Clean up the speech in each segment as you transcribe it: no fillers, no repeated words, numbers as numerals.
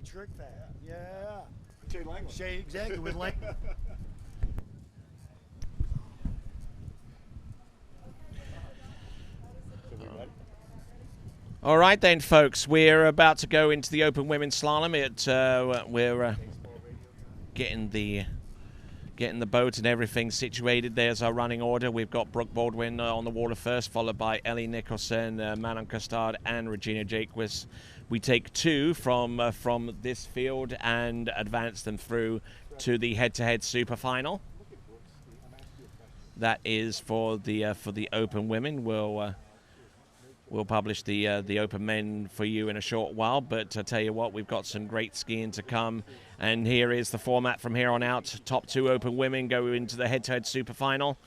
trick that. Yeah. Shade Langland. Shade, exactly, with Langland. All right then, folks, we're about to go into the open women's slalom. We're getting the boat and everything situated. There's our running order. We've got Brooke Baldwin on the water first, followed by Ellie Nicholson, Manon Costard, and Regina Jaquist. We take two from this field and advance them through to the head-to-head super final. That is for the open women. We'll publish the open men for you in a short while, but I tell you what, we've got some great skiing to come. And here is the format from here on out. Top two open women go into the head-to-head super final,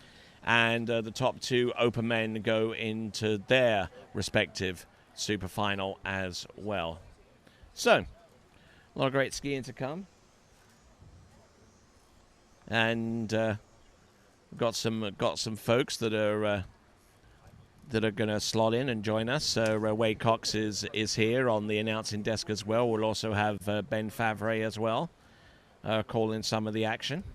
and the top two open men go into their respective super final as well. So, a lot of great skiing to come. And we've got some folks that are going to slot in and join us. So Wade Cox is here on the announcing desk as well. We'll also have Ben Favre as well, calling some of the action.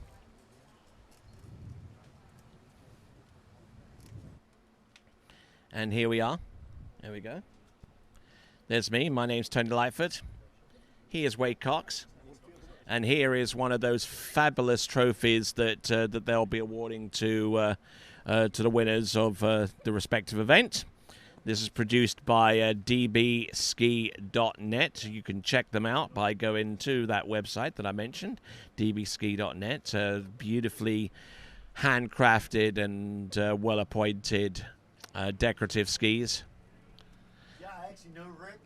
And here we are. There we go. There's me. My name's Tony Lightfoot. He is Wade Cox. And here is one of those fabulous trophies that they'll be awarding to the winners of the respective event. This is produced by dbski.net. You can check them out by going to that website that I mentioned, dbski.net. Beautifully handcrafted and well-appointed decorative skis. Yeah, I actually know Rick,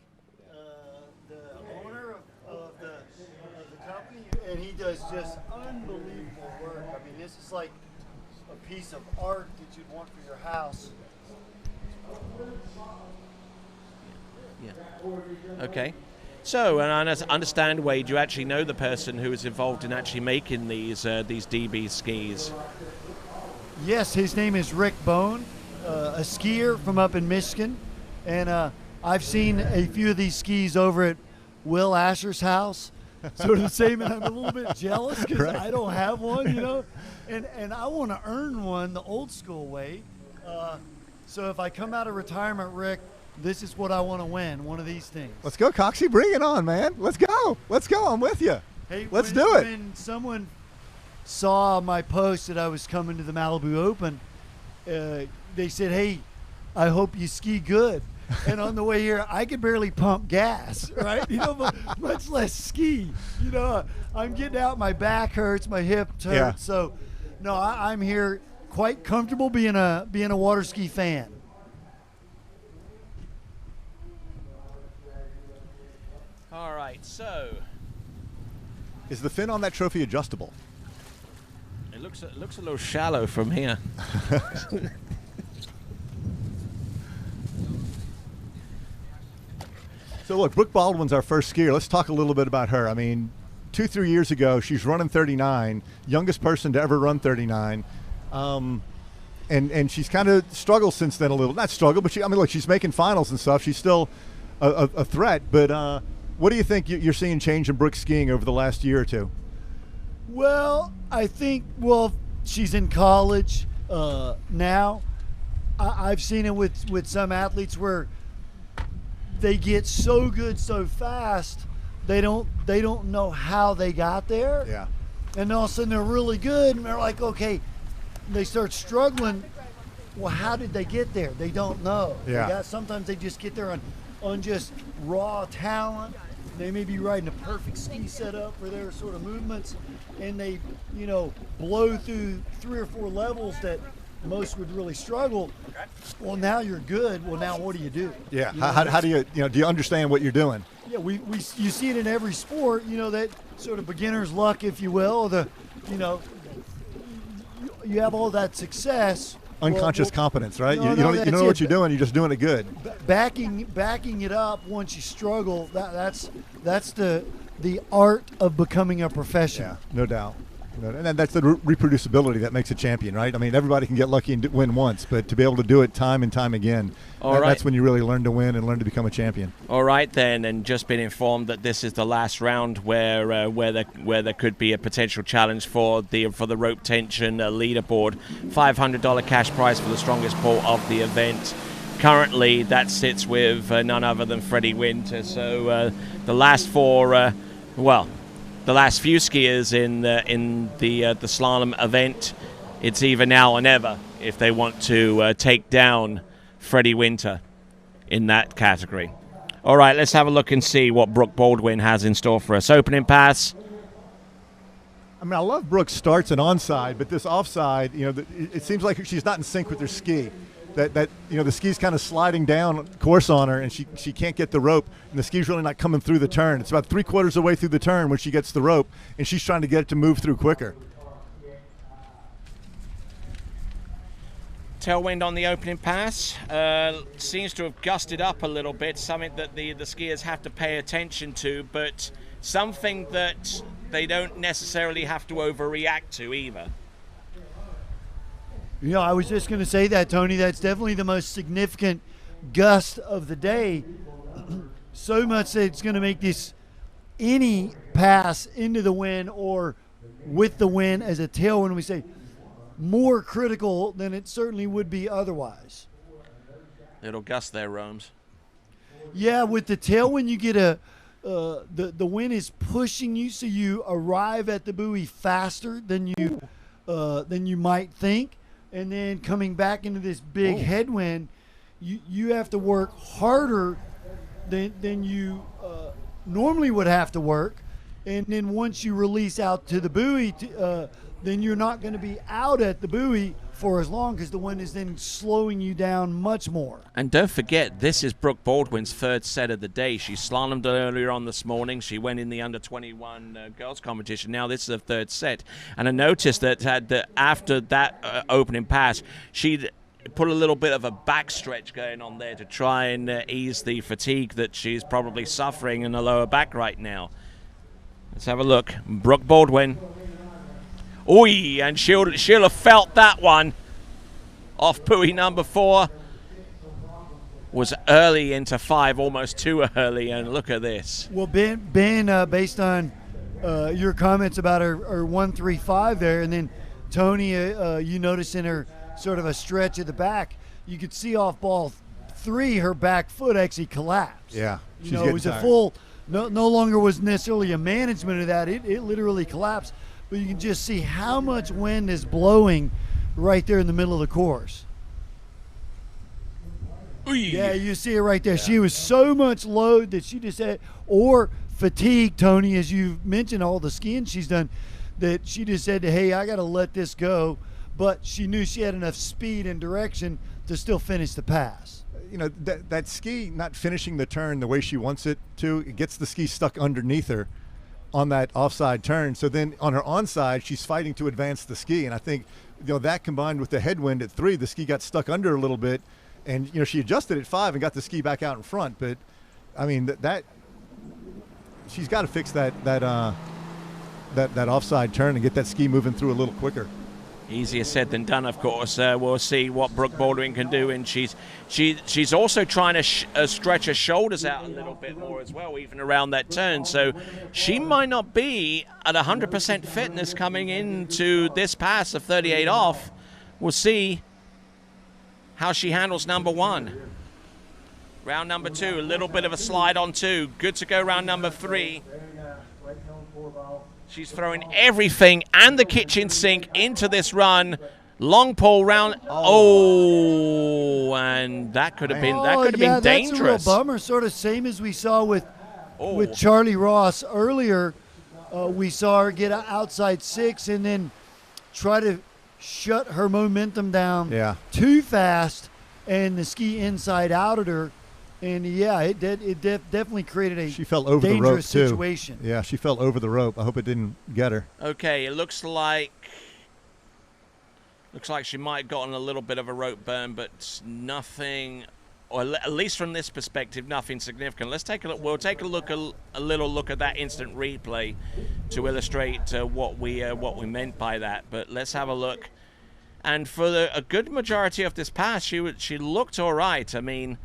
the owner of the company, and he does just unbelievable work. I mean, this is like a piece of art that you'd want for your house. Yeah. Okay. So, and I understand, Wade, you actually know the person who is involved in actually making these DB skis. Yes, his name is Rick Bone, a skier from up in Michigan, and I've seen a few of these skis over at Will Asher's house. Sort of the same, and I'm a little bit jealous because right. I don't have one, you know, and I want to earn one the old school way. So if I come out of retirement, Rick, this is what I want to win, one of these things. Let's go, Coxie. Bring it on, man. Let's go. I'm with you. Hey, let's do it. When someone saw my post that I was coming to the Malibu Open, they said, hey, I hope you ski good. And on the way here, I could barely pump gas, right? You know, much less ski. You know, I'm getting out, my back hurts, my hip hurts. Yeah. So, no, I'm here quite comfortable being a water ski fan. All right, so is the fin on that trophy adjustable? It looks a little shallow from here. So look, Brooke Baldwin's our first skier. Let's talk a little bit about her. I mean, 2-3 years ago, she's running 39, youngest person to ever run 39. And she's kind of struggled since then a little. Not struggle, but look, she's making finals and stuff. She's still a threat. But what do you think you're seeing change in Brooke skiing over the last year or two? Well, I think, she's in college now. I've seen it with some athletes where they get so good so fast, they don't know how they got there. Yeah. And all of a sudden they're really good, and they're like, okay, they start struggling. Well, how did they get there? They don't know. Yeah. Sometimes they just get there on just raw talent. They may be riding a perfect ski setup for their sort of movements, and they, blow through 3 or 4 levels that most would really struggle. Well, now you're good. Well, now what do you do? Yeah. How do you do you understand what you're doing? Yeah, you see it in every sport. That sort of beginner's luck, if you will. You have all that success. Unconscious competence, right? No, you don't know what you're doing. You're just doing it good. Backing it up once you struggle. That's the art of becoming a professional. Yeah, no doubt. And then that's the reproducibility that makes a champion, right? I mean, everybody can get lucky and win once, but to be able to do it time and time again, that's when you really learn to win and learn to become a champion. All right, then, and just been informed that this is the last round where there could be a potential challenge for the rope tension leaderboard. $500 cash prize for the strongest pull of the event. Currently, that sits with none other than Freddie Winter. So the last the last few skiers in the slalom event, it's either now or never if they want to take down Freddie Winter in that category. All right, let's have a look and see what Brooke Baldwin has in store for us. Opening pass. I mean, I love Brooke's starts and onside, but this offside, it seems like she's not in sync with her ski. That the ski's kind of sliding down course on her, and she can't get the rope, and the ski's really not coming through the turn. It's about 3/4 of the way through the turn when she gets the rope, and she's trying to get it to move through quicker. Tailwind on the opening pass seems to have gusted up a little bit, something that the skiers have to pay attention to, but something that they don't necessarily have to overreact to either. I was just going to say that, Tony. That's definitely the most significant gust of the day. So much that it's going to make this any pass into the wind or with the wind as a tailwind, we say, more critical than it certainly would be otherwise. Little gust there, Romes. Yeah, with the tailwind, you get the wind is pushing you, so you arrive at the buoy faster than you might think. And then coming back into this big headwind, you have to work harder than you normally would have to work. And then once you release out to the buoy, then you're not going to be out at the buoy for as long because the wind is then slowing you down much more. And don't forget, this is Brooke Baldwin's third set of the day. She slalomed earlier on this morning. She went in the under-21 girls competition. Now this is her third set. And I noticed that after that opening pass, she'd put a little bit of a back stretch going on there to try and ease the fatigue that she's probably suffering in the lower back right now. Let's have a look. Brooke Baldwin. Ooh, and she'll have felt that one. Off buoy number 4. Was early into 5, almost too early, and look at this. Well, Ben, based on your comments about her 1-3-5 there, and then Tony, you notice in her sort of a stretch at the back, you could see off ball 3, her back foot actually collapsed. Yeah, it was a full. No longer was necessarily a management of that. It literally collapsed. But you can just see how much wind is blowing right there in the middle of the course. Oy. Yeah, you see it right there. Yeah. She was so much load that she just had, or fatigue, Tony, as you've mentioned, all the skiing she's done, that she just said, hey, I got to let this go. But she knew she had enough speed and direction to still finish the pass. That ski not finishing the turn the way she wants it to, it gets the ski stuck underneath her on that offside turn. So then on her onside, she's fighting to advance the ski. And I think, that combined with the headwind at 3, the ski got stuck under a little bit. And, she adjusted at 5 and got the ski back out in front. But, I mean, that she's got to fix that offside turn and get that ski moving through a little quicker. Easier said than done, of course. We'll see what Brooke Baldwin can do, and she's also trying to stretch her shoulders out a little bit more as well, even around that turn. So she might not be at 100% fitness coming into this pass of 38 off. We'll see how she handles number 1. Round number 2, a little bit of a slide on 2. Good to go round number 3. She's throwing everything and the kitchen sink into this run. Long pull round. Oh, and that could have been dangerous. That's a real bummer. Sort of same as we saw with Charlie Ross earlier. We saw her get outside 6 and then try to shut her momentum down too fast, and the ski inside outed her. And it definitely created a she fell over dangerous the rope situation. Too. Yeah, she fell over the rope. I hope it didn't get her. Okay, it looks like she might have gotten a little bit of a rope burn, but nothing or at least from this perspective, nothing significant. Let's take a look. We'll take a little look at that instant replay to illustrate what we meant by that. But let's have a look. And for a good majority of this pass, she looked all right. I mean,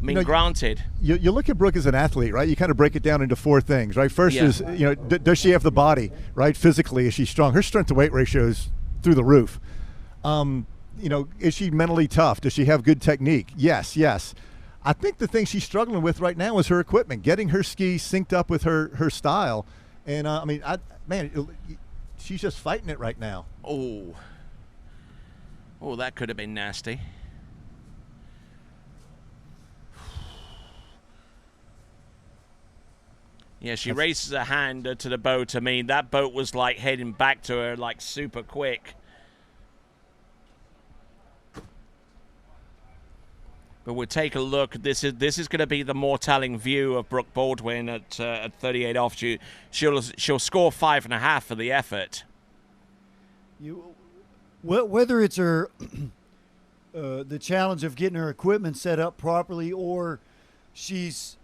granted. You look at Brooke as an athlete, right? You kind of break it down into four things, right? First is, does she have the body, right? Physically, is she strong? Her strength to weight ratio is through the roof. Is she mentally tough? Does she have good technique? Yes. I think the thing she's struggling with right now is her equipment, getting her ski synced up with her style. And, she's just fighting it right now. Oh, that could have been nasty. Yeah, she raises her hand to the boat. I mean, that boat was like heading back to her like super quick. But we'll take a look. This is going to be the more telling view of Brooke Baldwin at 38 off. She'll score 5.5 for the effort. Whether it's her the challenge of getting her equipment set up properly, or she's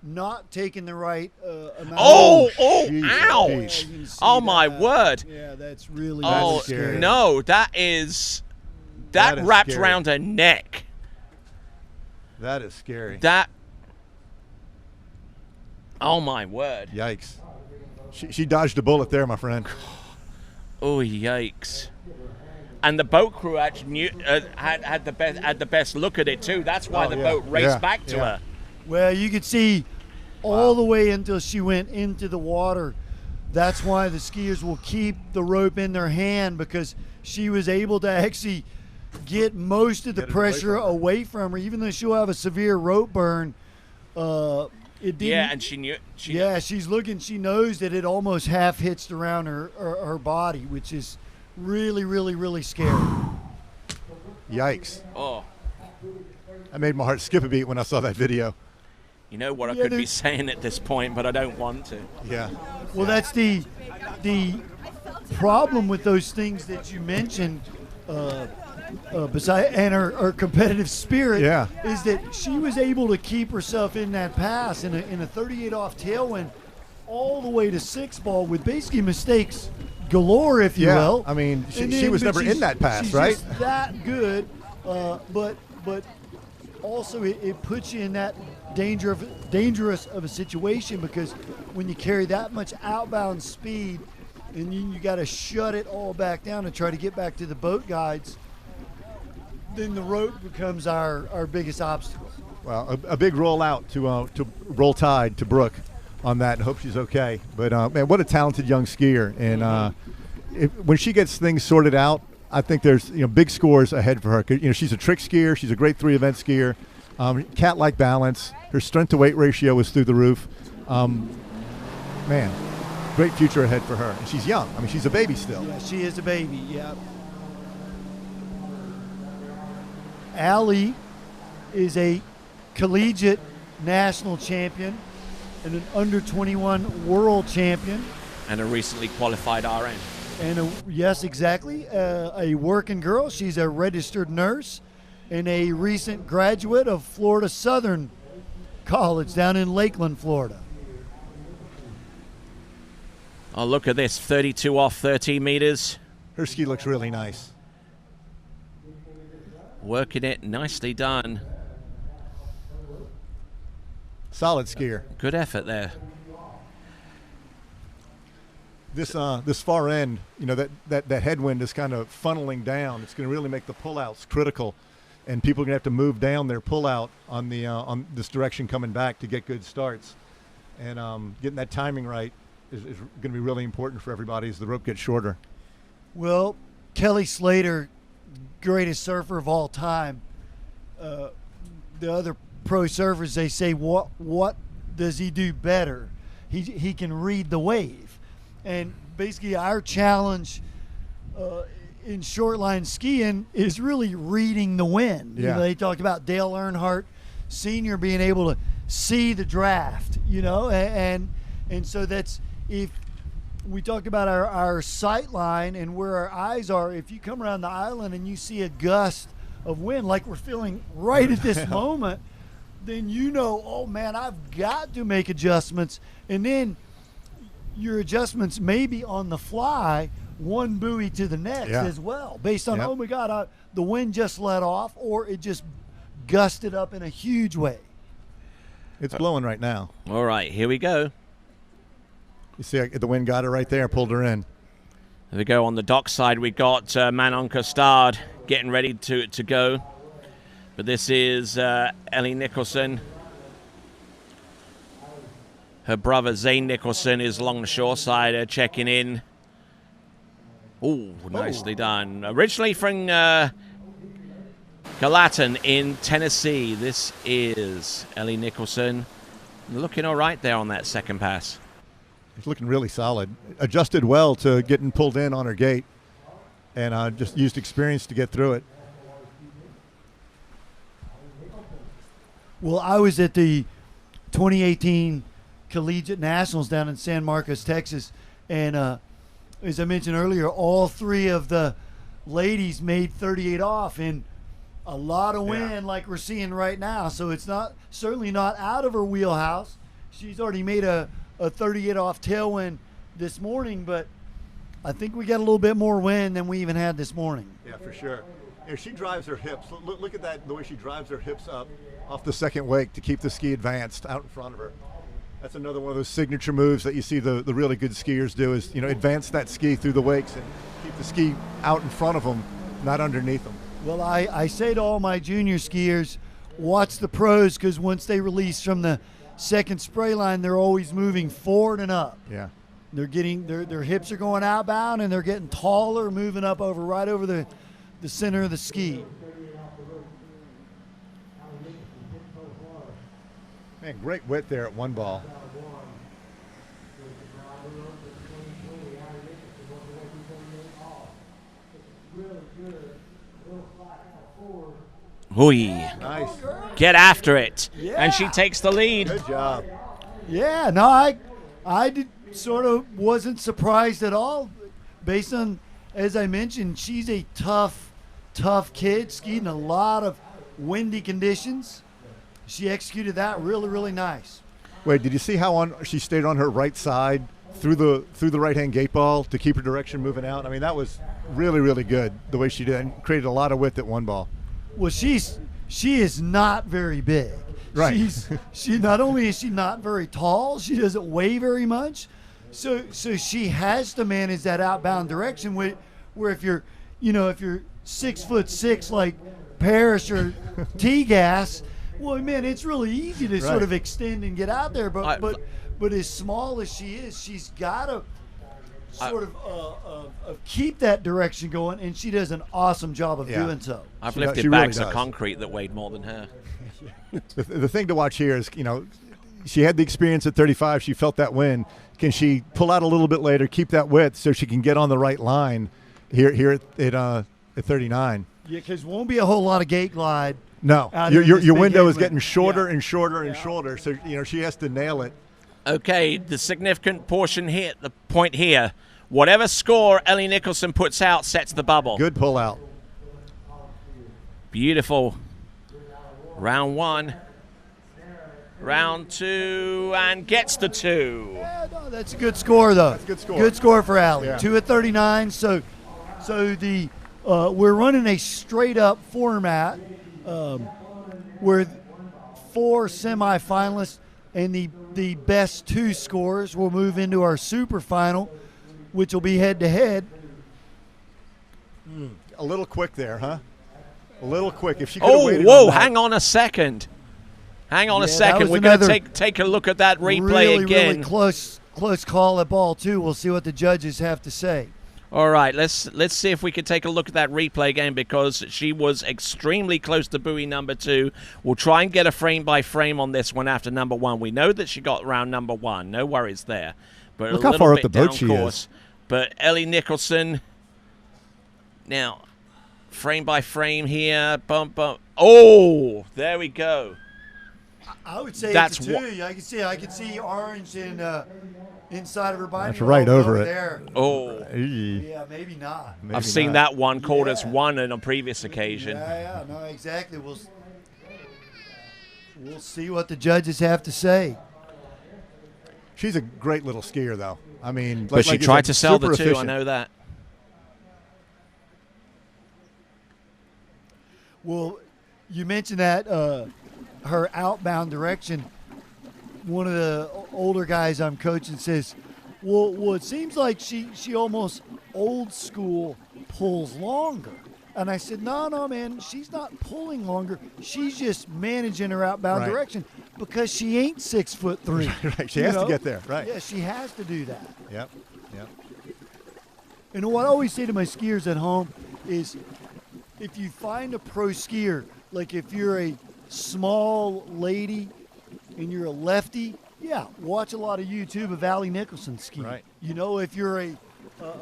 not taking the right amount. Ouch! Yeah, oh my word! Yeah, that's really scary. No, that wrapped scary. around her neck. That is scary. Oh my word! Yikes! She dodged a bullet there, my friend. Oh yikes! And the boat crew actually had the best look at it too. That's why the boat raced back to her. Well, you could see all the way until she went into the water. That's why the skiers will keep the rope in their hand, because she was able to actually get most of the pressure away from her, even though she'll have a severe rope burn. It didn't. Yeah, and she knew. She's looking. She knows that it almost half hitched around her body, which is really, really, really scary. Yikes! Oh, I made my heart skip a beat when I saw that video. You know what I could be saying at this point, but I don't want to. Yeah. Well, that's the problem with those things that you mentioned. Beside and her competitive spirit, is that she was able to keep herself in that pass in a 38 off tailwind all the way to 6-ball with basically mistakes galore, if you will. I mean, she was never in that pass, she's right? Just that good, but also it puts you in that dangerous of a situation, because when you carry that much outbound speed and you got to shut it all back down and try to get back to the boat guides, then the rope becomes our biggest obstacle. Well, a big roll out to roll tide to Brooke on that, and hope she's okay. But man, what a talented young skier! And when she gets things sorted out, I think there's big scores ahead for her. She's a trick skier. She's a grade 3 event skier. Cat-like balance. Her strength to weight ratio is through the roof. Man, great future ahead for her. And she's young. I mean, she's a baby still. Yeah, she is a baby. Yeah. Allie is a collegiate national champion and an under-21 world champion. And a recently qualified RN. And yes, exactly. A working girl. She's a registered nurse and a recent graduate of Florida Southern College down in Lakeland, Florida. Oh, look at this. 32 off 13 meters. Her ski looks really nice. Working it, nicely done. Solid skier. Good effort there. This far end, that headwind is kind of funneling down. It's going to really make the pullouts critical, and people are going to have to move down their pullout on this direction coming back to get good starts. And getting that timing right is going to be really important for everybody as the rope gets shorter. Well, Kelly Slater, greatest surfer of all time. The other pro surfers, they say, what does he do better? He can read the wave. And basically our challenge in short line skiing is really reading the wind. Yeah. They talked about Dale Earnhardt Sr. being able to see the draft, and so that's, if we talk about our sight line and where our eyes are, if you come around the island and you see a gust of wind like we're feeling right at this moment, then you know, oh man, I've got to make adjustments. And then your adjustments may be on the fly, one buoy to the next as well, based on, oh my God, the wind just let off, or it just gusted up in a huge way. It's blowing right now. All right, here we go. You see the wind got her right there, pulled her in. There we go. On the dock side, we got Manon Costard getting ready to go. But this is Ellie Nicholson. Her brother Zane Nicholson is along the shore side checking in. Oh, nicely done. Originally from Gallatin in Tennessee, this is Ellie Nicholson. Looking all right there on that second pass. It's looking really solid. Adjusted well to getting pulled in on her gate, and just used experience to get through it. Well, I was at the 2018 Collegiate Nationals down in San Marcos, Texas, and as I mentioned earlier, all three of the ladies made 38 off in a lot of wind like we're seeing right now. So it's certainly not out of her wheelhouse. She's already made a 38 off tailwind this morning, but I think we got a little bit more wind than we even had this morning. Yeah, for sure. She drives her hips. Look at that, the way she drives her hips up off the second wake to keep the ski advanced out in front of her. That's another one of those signature moves that you see the really good skiers do, is, you know, advance that ski through the wakes and keep the ski out in front of them, not underneath them. Well, I say to all my junior skiers, watch the pros, because once they release from the second spray line, they're always moving forward and up. Yeah. They're getting their hips are going outbound, and they're getting taller, moving up right over the center of the ski. Man, great width there at one ball. Hooey. Nice. Get after it. Yeah. And she takes the lead. Good job. Yeah, no, I sort of wasn't surprised at all, based on, as I mentioned, she's a tough kid, skied in a lot of windy conditions. She executed that really, really nice. Wait, did you see how she stayed on her right side through the right-hand gate ball to keep her direction moving out? I mean, that was really, really good the way she did, and created a lot of width at one ball. Well, she is not very big. Right. She not only is she not very tall, she doesn't weigh very much. So she has to manage that outbound direction where if you're 6'6" like Parrish or T-Gas, well, man, it's really easy to sort of extend and get out there. But as small as she is, she's got to sort of keep that direction going, and she does an awesome job of doing so. I've lifted bags of concrete that weighed more than her. The thing to watch here is, she had the experience at 35. She felt that wind. Can she pull out a little bit later, keep that width so she can get on the right line here at 39? Yeah, because won't be a whole lot of gate glide. No, your window is getting shorter and shorter and shorter. So she has to nail it. Okay, the significant portion here, the point here, whatever score Ellie Nicholson puts out sets the bubble. Good pull out. Beautiful. Round one. Round two, and gets the 2. Yeah, no, that's a good score, though. That's a good score. Good score for Allie. Yeah. 2 at 39. So the we're running a straight-up format where 4 semifinalists and the best 2 scores will move into our super final, which will be head-to-head. A little quick there, huh? A little quick. If she could have waited. Whoa! Hang on a second. Hang on a second. We're going to take a look at that replay again. Really close call at ball 2. We'll see what the judges have to say. All right, let's see if we can take a look at that replay again, because she was extremely close to buoy number 2. We'll try and get a frame by frame on this one after number 1. We know that she got around number 1. No worries there. But look a how far up bit the boat down she course. is. But Ellie Nicholson, now frame by frame here. Bump, bump. Oh, there we go. I would say That's it's a 2. I can see orange inside of her binding. That's right over it. There. Oh. Yeah, maybe not. Maybe I've seen not. that one called as Yeah. one on a previous occasion. Yeah, no, exactly. We'll see what the judges have to say. She's a great little skier, though. I mean, But she like you tried said, to sell the super two, I efficient. know that. Well, you mentioned that her outbound direction. One of the older guys I'm coaching says, well, it seems like she almost old school pulls longer. And I said, no, man, she's not pulling longer. She's just managing her outbound Right. direction because she ain't 6'3". Right, she you has to know? get there, right. Yeah, she has to do that. Yep. And what I always say to my skiers at home is if you find a pro skier, like if you're a small lady and you're a lefty, yeah, watch a lot of YouTube of Allie Nicholson ski. Right. You know, if you're a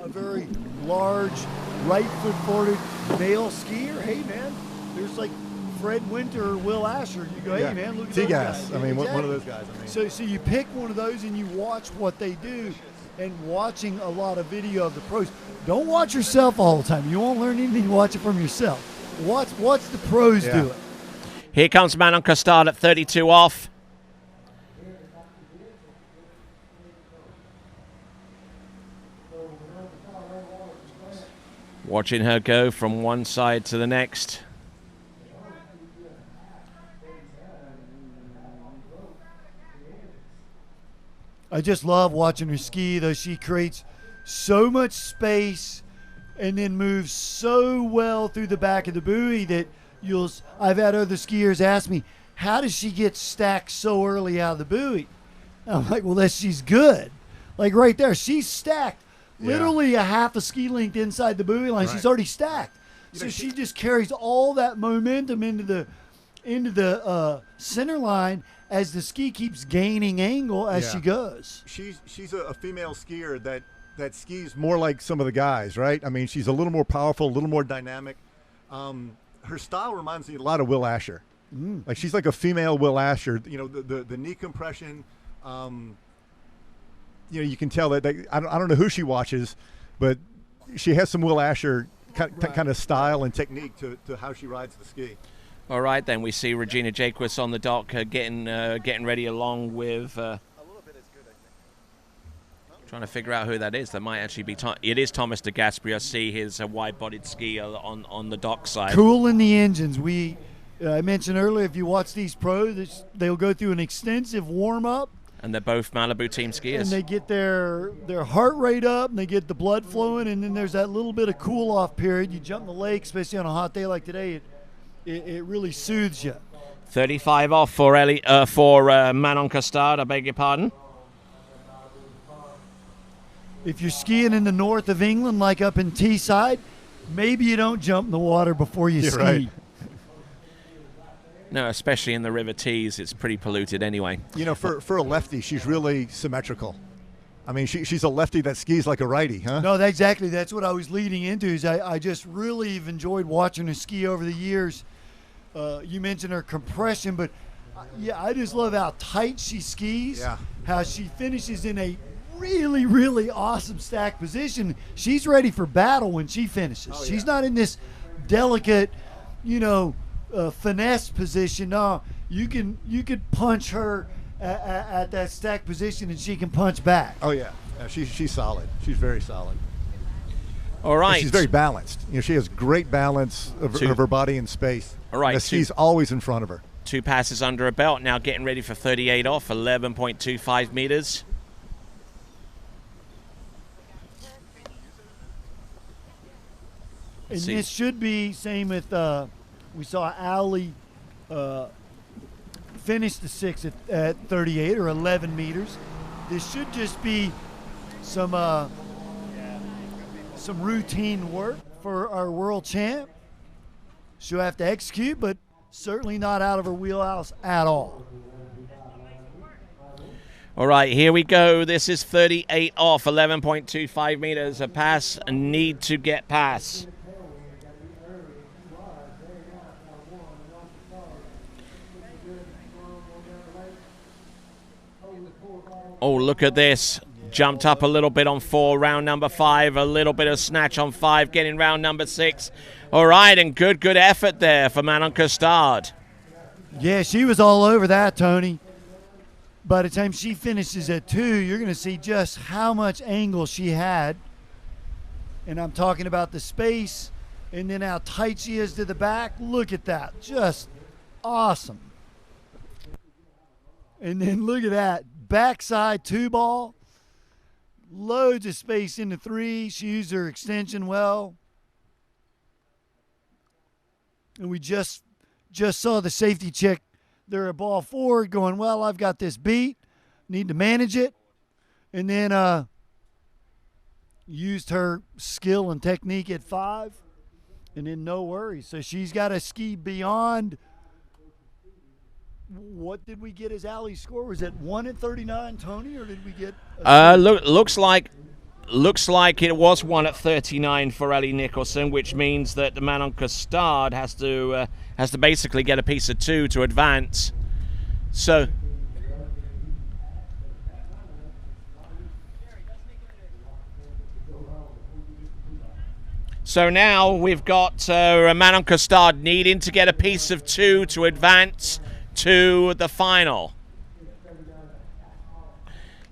very large right foot forward male skier, hey man, there's like Fred Winter or Will Asher. You go, hey Yeah. man, look at those T-Gas. guys. I mean, one of Exactly. those guys. I mean, So you pick one of those and you watch what they do, and watching a lot of video of the pros. Don't watch yourself all the time. You won't learn anything. Watch it from yourself. Watch the pros Yeah. do it. Here comes Manon Costard at 32 off. Watching her go from one side to the next. I just love watching her ski, though. She creates so much space and then moves so well through the back of the buoy that I've had other skiers ask me, how does she get stacked so early out of the buoy? And I'm like, well, she's good. Like right there, she's stacked. Yeah. Literally a half a ski length inside the buoy line. Right. She's already stacked. You So know, she just carries all that momentum into the center line as the ski keeps gaining angle as Yeah. she goes. she's a female skier that skis more like some of the guys, right? I mean, she's a little more powerful, a little more dynamic. Her style reminds me a lot of Will Asher. Like she's like a female Will Asher. You know, the knee compression. You know, you can tell that I don't know who she watches, but she has some Will Asher kind of style and technique to how she rides the ski. All right, then we see Regina Jaquist on the dock getting ready along with. Trying to figure out who that is. That might actually be. It is Thomas de Gasperi. I see his wide-bodied ski on the dock side. Cooling the engines. I mentioned earlier, if you watch these pros, they'll go through an extensive warm-up. And they're both Malibu team skiers. And they get their heart rate up, and they get the blood flowing, and then there's that little bit of cool-off period. You jump in the lake, especially on a hot day like today, it really soothes you. 35 off for Manon Costard, I beg your pardon. If you're skiing in the north of England, like up in Teesside, maybe you don't jump in the water before you ski. Right. No, especially in the River Tees, it's pretty polluted anyway. You know, for a lefty, she's really symmetrical. I mean, she's a lefty that skis like a righty, huh? No, exactly. That's what I was leading into. Is I just really have enjoyed watching her ski over the years. You mentioned her compression, but yeah, I just love how tight she skis. Yeah. How she finishes in a really, really awesome stack position. She's ready for battle when she finishes. Oh, She's yeah. not in this delicate, finesse position. No, you could punch her at that stack position and she can punch back. Oh yeah, she's solid. She's very solid. All right. And she's very balanced. You know, she has great balance of her body and space. All right, The ski's always in front of her. 2 passes under a belt, now getting ready for 38 off, 11.25 meters. And See. this should be same with we saw Allie finish the 6 at 38 or 11 meters. This should just be some routine work for our world champ. She'll have to execute, but certainly not out of her wheelhouse at all. All right, here we go. This is 38 off, 11.25 meters. A pass, a need to get pass. Oh, look at this. Jumped up a little bit on 4, round number 5. A little bit of snatch on 5, getting round number 6. All right, and good effort there for Manon Costard. Yeah, she was all over that, Tony. By the time she finishes at 2, you're going to see just how much angle she had. And I'm talking about the space and then how tight she is to the back. Look at that. Just awesome. And then look at that. Backside 2 ball. Loads of space into 3. She used her extension well. And we just saw the safety check there at ball 4 going, well, I've got this beat. Need to manage it. And then used her skill and technique at 5. And then no worries. So she's got a ski beyond. What did we get as Allie's score? Was it 1 at 39, Tony, or did we get? Looks like it was 1 at 39 for Ellie Nicholson, which means that the Manon Costard has to basically get a piece of 2 to advance. So now we've got Manon Costard needing to get a piece of 2 to advance to the final.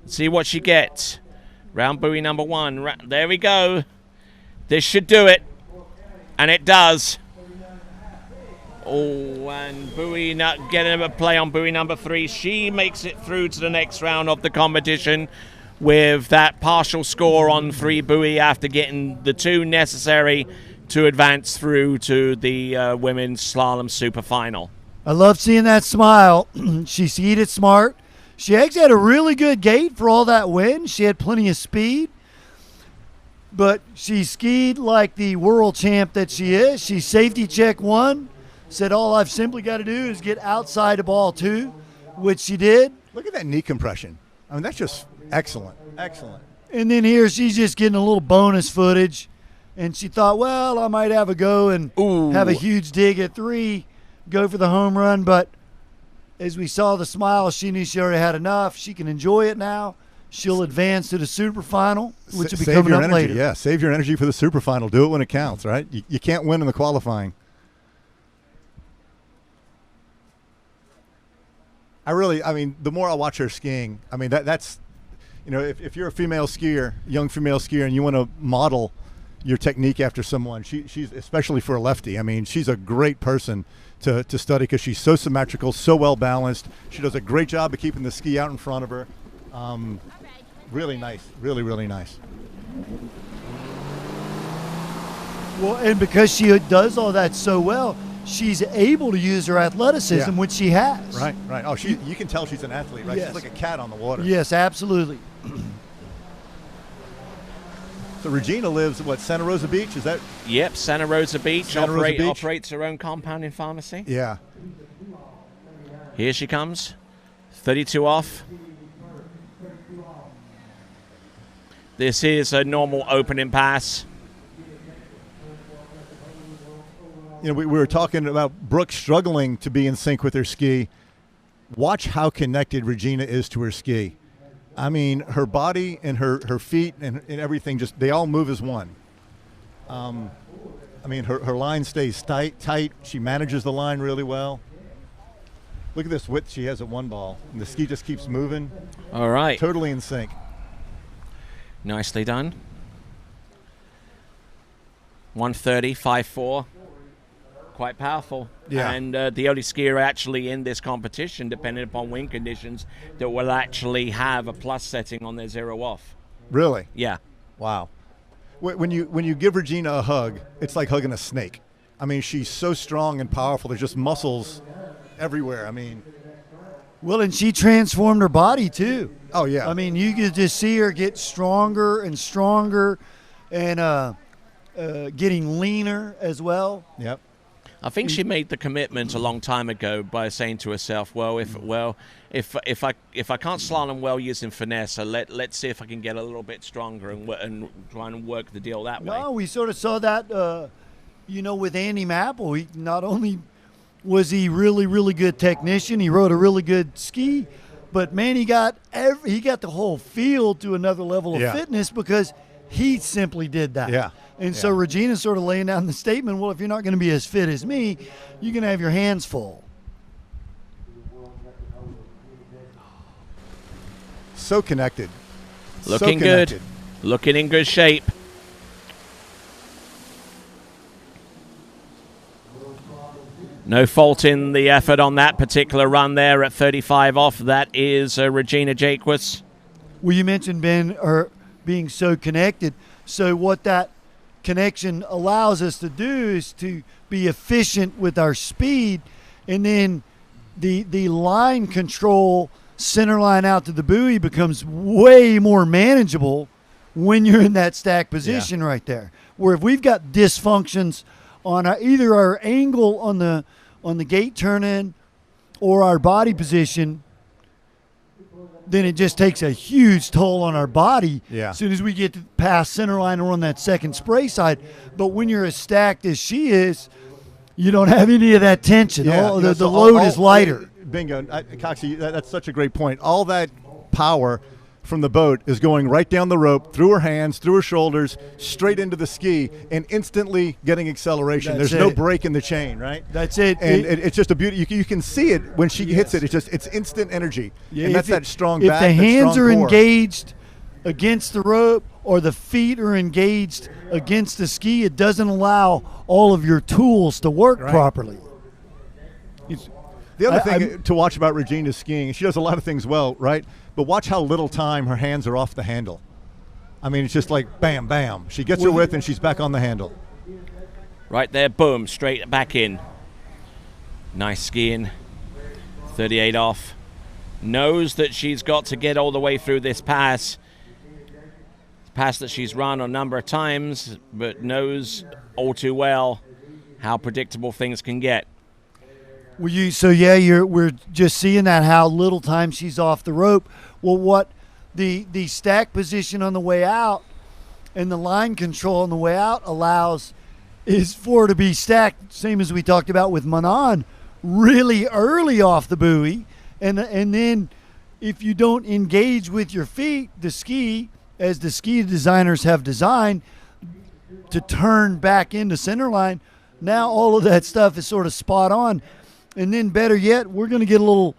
See what she gets. Round buoy number 1. There we go. This should do it. And it does. Oh, and buoy getting a play on buoy number 3. She makes it through to the next round of the competition with that partial score on 3 buoy after getting the 2 necessary to advance through to the women's slalom super final. I love seeing that smile. She skied it smart. She actually had a really good gait for all that wind. She had plenty of speed. But she skied like the world champ that she is. She safety check 1. Said all I've simply got to do is get outside of ball 2, which she did. Look at that knee compression. I mean, that's just excellent. Excellent. And then here she's just getting a little bonus footage. And she thought, well, I might have a go and have a huge dig at 3. Go for the home run, but as we saw the smile, she knew she already had enough. She can enjoy it now. She'll advance to the super final, which will be coming up later. Yeah, save your energy for the super final. Do it when it counts, right? You can't win in the qualifying. I mean, the more I watch her skiing, I mean, that's, if you're a female skier, young female skier, and you want to model your technique after someone, she's, especially for a lefty, I mean, she's a great person to study because she's so symmetrical, so well balanced. She does a great job of keeping the ski out in front of her. Really nice, really, really nice. Well, and because she does all that so well, she's able to use her athleticism, which she has. Right. Oh, you can tell she's an athlete, right? Yes. She's like a cat on the water. Yes, absolutely. So Regina lives at Santa Rosa Beach? Is that? Yep, Santa Rosa Beach. Operates her own compounding pharmacy. Yeah. Here she comes. 32 off. This is a normal opening pass. We were talking about Brooke struggling to be in sync with her ski. Watch how connected Regina is to her ski. I mean, her body and her feet and everything, they all move as one. I mean, her line stays tight. She manages the line really well. Look at this width she has at 1 ball. And the ski just keeps moving. All right. Totally in sync. Nicely done. 130, 5.4. Quite powerful. Yeah. And the only skier actually in this competition, depending upon wind conditions, that will actually have a plus setting on their 0 off. Really? Yeah. Wow. When you give Regina a hug, it's like hugging a snake. I mean, she's so strong and powerful. There's just muscles everywhere. I mean. Well, and she transformed her body, too. Oh, yeah. I mean, you could just see her get stronger and stronger and getting leaner as well. Yep. I think she made the commitment a long time ago by saying to herself, if I can't slalom well using finesse, let's see if I can get a little bit stronger and try and work the deal that way. No, we sort of saw that, with Andy Mapple. He not only was he really, really good technician, he rode a really good ski, But man, he got the whole field to another level of fitness because he simply did that. Yeah. And so Regina's sort of laying down the statement, well, if you're not going to be as fit as me, you're going to have your hands full. So connected. Looking good. Looking in good shape. No fault in the effort on that particular run there at 35 off. That is Regina Jaquess. Well, you mentioned, Ben, being so connected. So what that connection allows us to do is to be efficient with our speed, and then the line control, center line out to the buoy, becomes way more manageable when you're in that stack position right there. Where if we've got dysfunctions on either our angle on the gate turn in or our body position, then it just takes a huge toll on our body as soon as we get past center line or on that second spray side. But when you're as stacked as she is, you don't have any of that tension. The load is lighter. Bingo. Coxie, that's such a great point. All that power from the boat is going right down the rope, through her hands, through her shoulders, straight into the ski, and instantly getting acceleration. There's no break in the chain, right? That's it. And it's just a beauty. You can see it when she hits it. It's instant energy. Yeah, and that's that strong back. If the hands are core. engaged against the rope or the feet are engaged against the ski, it doesn't allow all of your tools to work properly. The other thing to watch about Regina's skiing, she does a lot of things well, right? But watch how little time her hands are off the handle. I mean, it's just like bam, bam. She gets her width and she's back on the handle. Right there, boom, straight back in. Nice skiing. 38 off. Knows that she's got to get all the way through this pass. Pass that she's run a number of times, but knows all too well how predictable things can get. We're just seeing that, how little time she's off the rope. Well, what the stack position on the way out and the line control on the way out allows is for her to be stacked, same as we talked about with Manon, really early off the buoy. And then if you don't engage with your feet, the ski, as the ski designers have designed, to turn back into center line, now all of that stuff is sort of spot on. And then better yet, we're going to get a little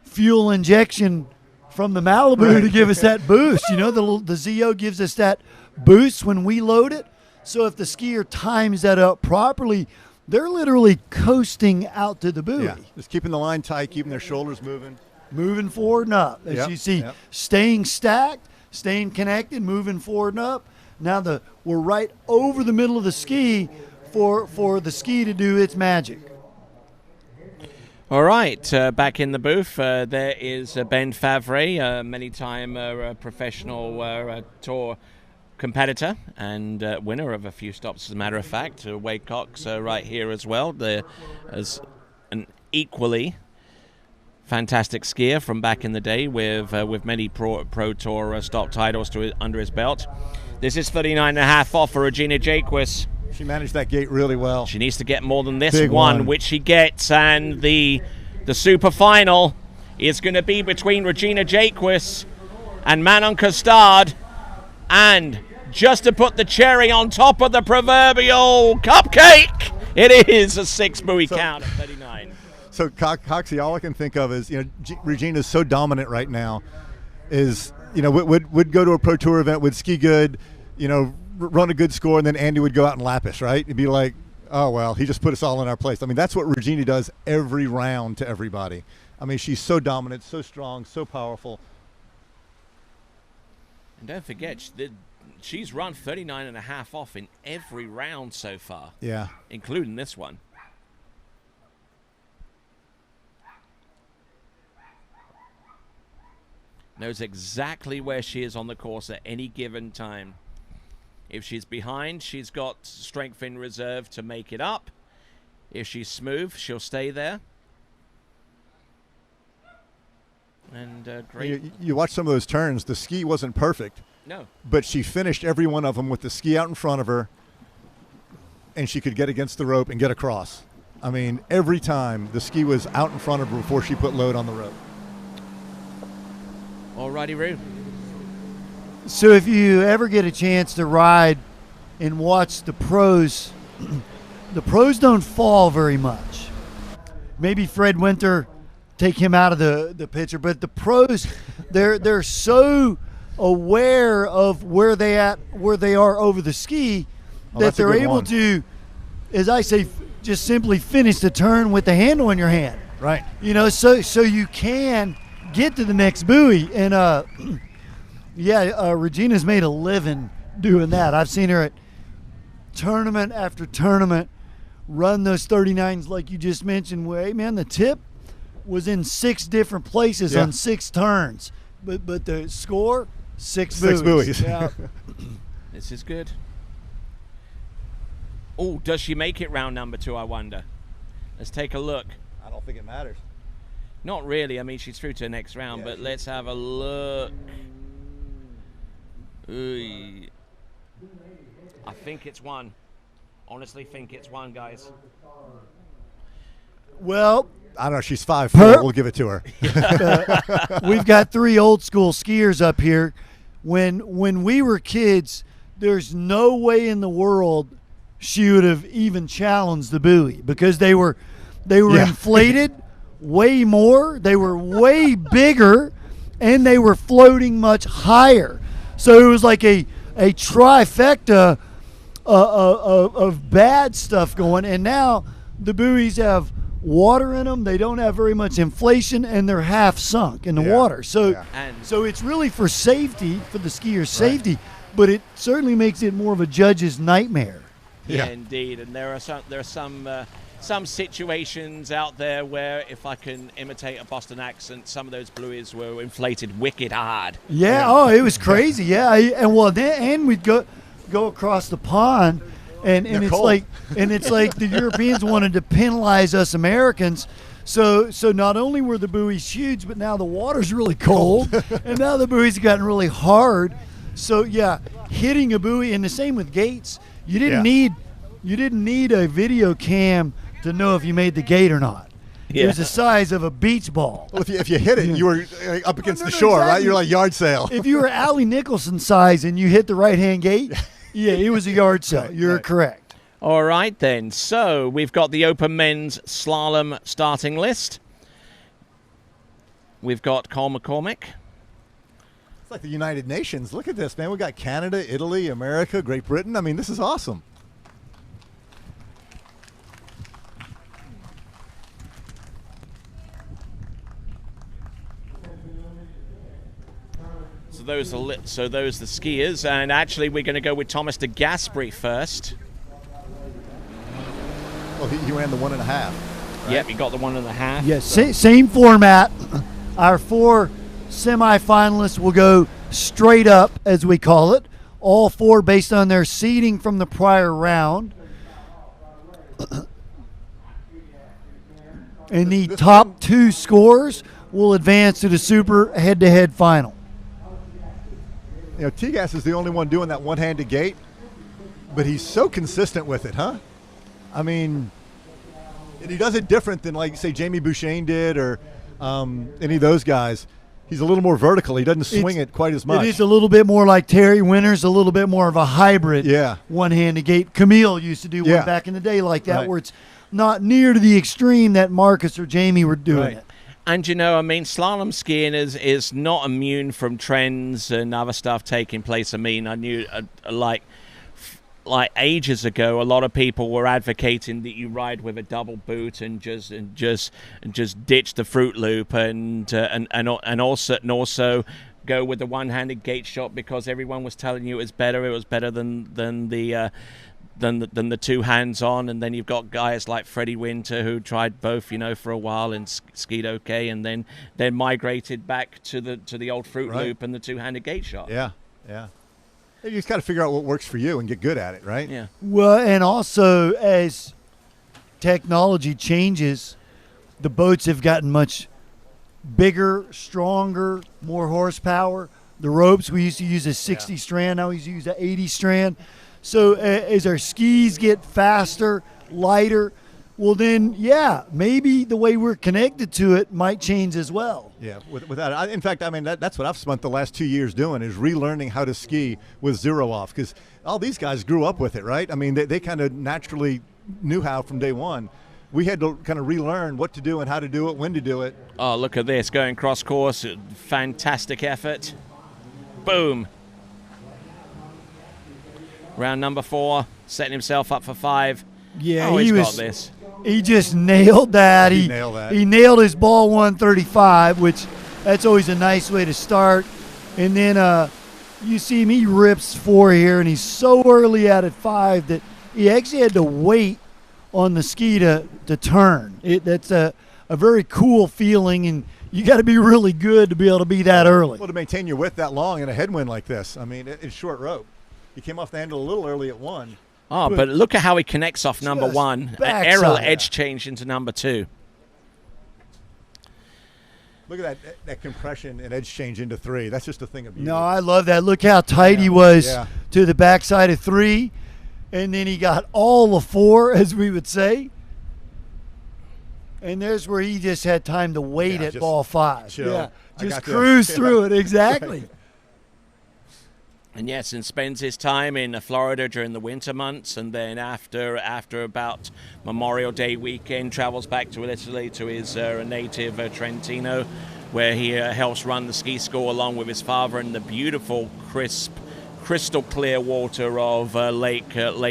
fuel injection from the Malibu to give us that boost. You know, the ZO gives us that boost when we load it. So if the skier times that up properly, they're literally coasting out to the buoy. Yeah, just keeping the line tight, keeping their shoulders moving. Moving forward and up. As you see, staying stacked, staying connected, moving forward and up. Now we're right over the middle of the ski for the ski to do its magic. All right, back in the booth, there is Ben Favre, many-time professional tour competitor and winner of a few stops, as a matter of fact. Wade Cox right here as well, as an equally fantastic skier from back in the day with many Pro Tour stop titles under his belt. This is 39.5 off for Regina Jaquess. She managed that gate really well. She needs to get more than this one, which she gets, and the super final is going to be between Regina Jaquess and Manon Costard, and just to put the cherry on top of the proverbial cupcake, it is a 6-buoy count at 39. So Coxie, all I can think of is, Regina's so dominant right now, is, would go to a Pro Tour event, would ski good, run a good score, and then Andy would go out and lap us, right? It'd be like, oh, well, he just put us all in our place. I mean, that's what Regina does every round to everybody. I mean, she's so dominant, so strong, so powerful. And don't forget, she's run 39.5 off in every round so far. Yeah. Including this one. Knows exactly where she is on the course at any given time. If she's behind, she's got strength in reserve to make it up. If she's smooth, she'll stay there. And great. You watch some of those turns, the ski wasn't perfect. No. But she finished every one of them with the ski out in front of her, and she could get against the rope and get across. I mean, every time the ski was out in front of her before she put load on the rope. Alrighty, Roo. So if you ever get a chance to ride and watch the pros, the pros don't fall very much. Maybe Fred Winter, take him out of the picture, but the pros, they're so aware of where they are over the ski that they're able to, as I say, just simply finish the turn with the handle in your hand. Right. You know, so you can get to the next buoy. And Regina's made a living doing that. I've seen her at tournament after tournament run those 39s like you just mentioned, where, hey, man, the tip was in 6 different places on 6 turns. But the score, 6 buoys. 6 buoys. Yeah. This is good. Oh, does she make it round number 2, I wonder? Let's take a look. I don't think it matters. Not really. I mean, she's through to the next round, but let's have a look. Ooh. I think it's 1. Honestly think it's 1, guys. Well, I don't know. She's 5'4". We'll give it to her. We've got 3 old school skiers up here. When we were kids, there's no way in the world she would have even challenged the buoy, because they were inflated way more, they were way bigger, and they were floating much higher. So it was like a trifecta of bad stuff going. And now the buoys have water in them. They don't have very much inflation, and they're half sunk in the water. So so it's really for safety, for the skier's safety, but it certainly makes it more of a judge's nightmare. Yeah, indeed. And there are some situations out there where, if I can imitate a Boston accent, some of those buoys were inflated wicked hard. Yeah. Oh, it was crazy. Yeah. And we'd go across the pond, and it's like the Europeans wanted to penalize us Americans. So not only were the buoys huge, but now the water's really cold, and now the buoys have gotten really hard. So yeah, hitting a buoy, and the same with gates. You didn't need a video cam to know if you made the gate or not. It was the size of a beach ball. Well, if you hit it, you were up against the shore, exactly. Right? You're like yard sale. If you were Allie Nicholson size and you hit the right-hand gate, it was a yard sale. You're correct. All right, then. So we've got the Open Men's Slalom starting list. We've got Cole McCormick. It's like the United Nations. Look at this, man. We got Canada, Italy, America, Great Britain. I mean, this is awesome. So those are the skiers, and actually we're going to go with Thomas de Gasperi first. Well, he ran the 1.5. Right? Yep, he got the 1.5. Yes, same format. Our 4 semifinalists will go straight up, as we call it. All 4 based on their seeding from the prior round. And the top 2 scores will advance to the super head-to-head final. You know, T-Gas is the only one doing that one-handed gate, but he's so consistent with it, huh? I mean, and he does it different than, like, say, Jamie Bouchain did, or any of those guys. He's a little more vertical. He doesn't swing it quite as much. It is a little bit more like Terry Winters, a little bit more of a hybrid one-handed gate. Camille used to do one back in the day like that, where it's not near to the extreme that Marcus or Jamie were doing it. And, you know, I mean, slalom skiing is not immune from trends and other stuff taking place. I mean, I knew, like ages ago, a lot of people were advocating that you ride with a double boot and just ditch the Fruit Loop and also go with the one-handed gate shot, because everyone was telling you it was better. It was better than the 2 hands on. And then you've got guys like Freddie Winter who tried both, you know, for a while and skied okay, and then migrated back to the old Fruit Loop and the 2-handed gate shot. Yeah. You just got to figure out what works for you and get good at it, right? Yeah. Well, and also as technology changes, the boats have gotten much bigger, stronger, more horsepower. The ropes, we used to use a 60 strand, now we use an 80 strand. So as our skis get faster, lighter, well then, yeah, maybe the way we're connected to it might change as well. Yeah, without in fact, I mean that's what I've spent the last 2 years doing is relearning how to ski with zero off because all these guys grew up with it, right? I mean they kind of naturally knew how from day one. We had to kind of relearn what to do and how to do it, when to do it. Oh, look at this, going cross course, fantastic effort. Boom. Round number 4, setting himself up for 5. Yeah, oh, he's got this. He just nailed that. He nailed that. He nailed his ball 135, which that's always a nice way to start. And then you see him, he rips 4 here, and he's so early out at 5 that he actually had to wait on the ski to turn. That's a very cool feeling, and you got to be really good to be able to be that early. Well, to maintain your width that long in a headwind like this, I mean, it's short rope. He came off the handle a little early at 1. Oh, but look at how he connects off number 1. Aerial edge change into number 2. Look at that compression and edge change into 3. That's just a thing of beauty. No, I love that. Look how tight he was to the backside of 3. And then he got all of 4, as we would say. And there's where he just had time to wait at ball 5. Chill. Yeah, just cruise through it. Exactly. And yes, and spends his time in Florida during the winter months, and then after about Memorial Day weekend, travels back to Italy to his native Trentino, where he helps run the ski school along with his father in the beautiful, crisp, crystal clear water of Lake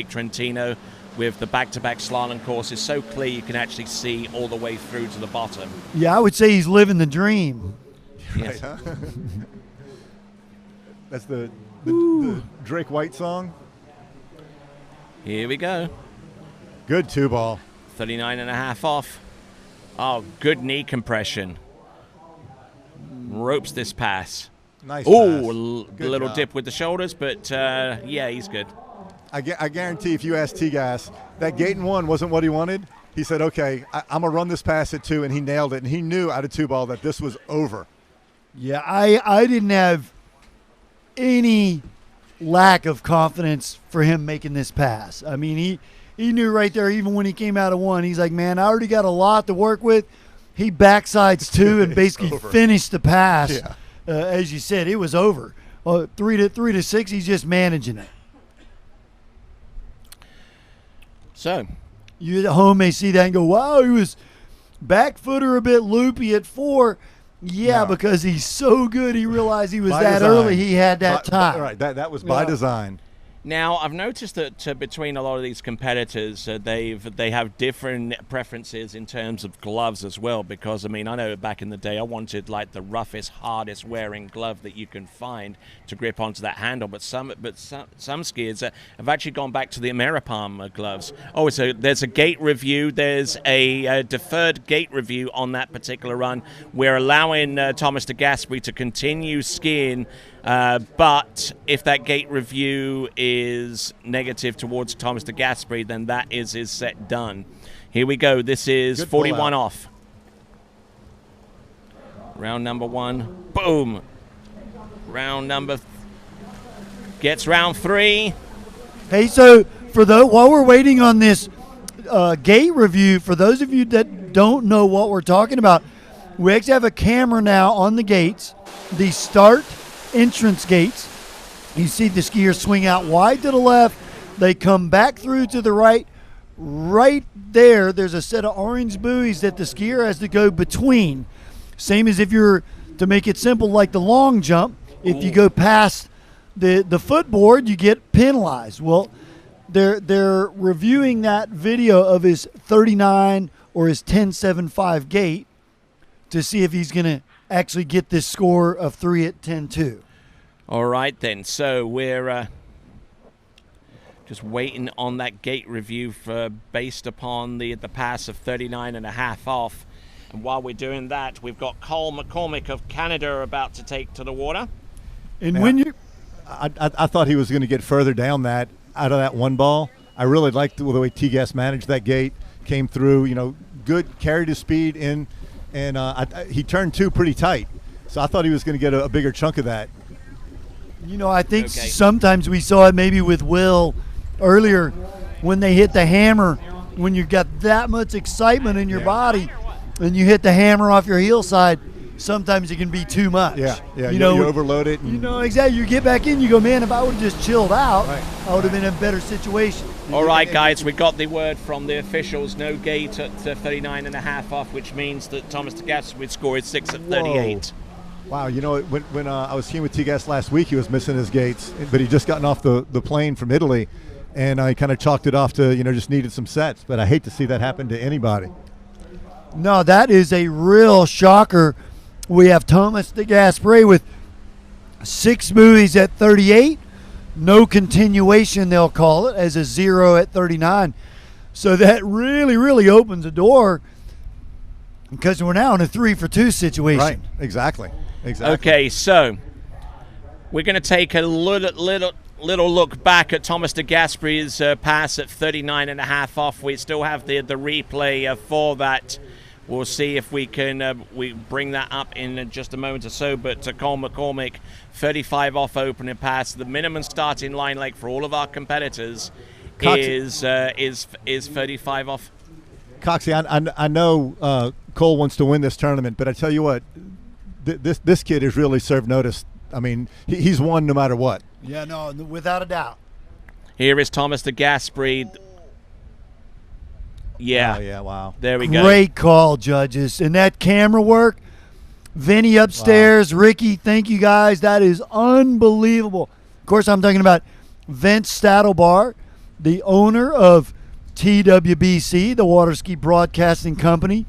Trentino, with the back-to-back slalom courses so clear you can actually see all the way through to the bottom. Yeah, I would say he's living the dream. Right, huh? That's the Drake White song. Here we go. Good 2-ball. 39.5 off. Oh, good knee compression. Ropes this pass. Nice. Oh, a little job. dip with the shoulders, but yeah, he's good. I guarantee if you ask T-Gas, that gate in 1 wasn't what he wanted. He said, okay, I'm going to run this pass at 2, and he nailed it. And he knew out of 2-ball that this was over. Yeah, I didn't have any lack of confidence for him making this pass. I mean, he knew right there, even when he came out of 1, he's like, man, I already got a lot to work with. He backsides 2 and basically finished the pass. Yeah. As you said, it was over. 3 to 6, he's just managing it. So, you at home may see that and go, wow, he was back footer a bit loopy at 4. Yeah, because he's so good, he realized he was that early. He had that time. Right, that was by design. now I've noticed that between a lot of these competitors, they have different preferences in terms of gloves as well. Because I mean, I know back in the day I wanted like the roughest, hardest wearing glove that you can find to grip onto that handle. But some skiers have actually gone back to the Ameripalm gloves. Oh, so there's a gate review. There's a deferred gate review on that particular run. We're allowing Thomas de Gasperi to continue skiing. But if that gate review is negative towards Thomas de Gasperi, then that is his set done. Here we go. This is 41 off. Round number 1. Boom. Round number gets round 3. Hey, so while we're waiting on this gate review, for those of you that don't know what we're talking about, we actually have a camera now on the gates. The start entrance gates. You see the skiers swing out wide to the left. They come back through to the right. Right there, there's a set of orange buoys that the skier has to go between. Same as if you're, to make it simple, like the long jump. If you go past the footboard, you get penalized. Well, they're reviewing that video of his 39 or his 10.75 gate to see if he's going to actually get this score of 3 at 10.2. All right, then. So we're just waiting on that gate review based upon the pass of 39.5 off. And while we're doing that, we've got Cole McCormick of Canada about to take to the water. And Man, when you... I thought he was going to get further down out of that one ball. I really liked the way T-Gas managed that gate, came through, good, carried his speed in. And he turned 2 pretty tight. So I thought he was going to get a bigger chunk of that. I think sometimes we saw it maybe with Will earlier when they hit the hammer when you've got that much excitement in your body and you hit the hammer off your heel side, sometimes it can be too much. Yeah. You know, you overload it. You know, exactly. You get back in, you go, man, if I would have just chilled out, I would have been in a better situation. All right, guys, we got the word from the officials. No gate at 39.5 off, which means that Thomas de Gasperi's score is 6 at 38. Wow, you know, when I was skiing with T-Gas last week, he was missing his gates, but he'd just gotten off the plane from Italy, and I kind of chalked it off to, just needed some sets. But I hate to see that happen to anybody. No, that is a real shocker. We have Thomas de Gasperi with 6 movies at 38. No continuation, they'll call it, as a 0 at 39. So that really, really opens the door because we're now in a 3-for-2 situation. Right, exactly. Okay, so we're going to take a little look back at Thomas de Gasperi's pass at 39.5 off. We still have the replay for that. We'll see if we can we bring that up in just a moment or so. But Cole McCormick, 35 off opening pass. The minimum starting line length for all of our competitors is 35 off. Coxie, I know Cole wants to win this tournament, but I tell you what, this kid has really served notice. I mean, he's won no matter what. Yeah, no, without a doubt. Here is Thomas de Gasperi. Yeah. Oh, yeah, wow. There we go. Great call, judges. And that camera work, Vinny upstairs, Ricky, thank you guys. That is unbelievable. Of course, I'm talking about Vince Stadelbar, the owner of TWBC, the Water Ski Broadcasting Company.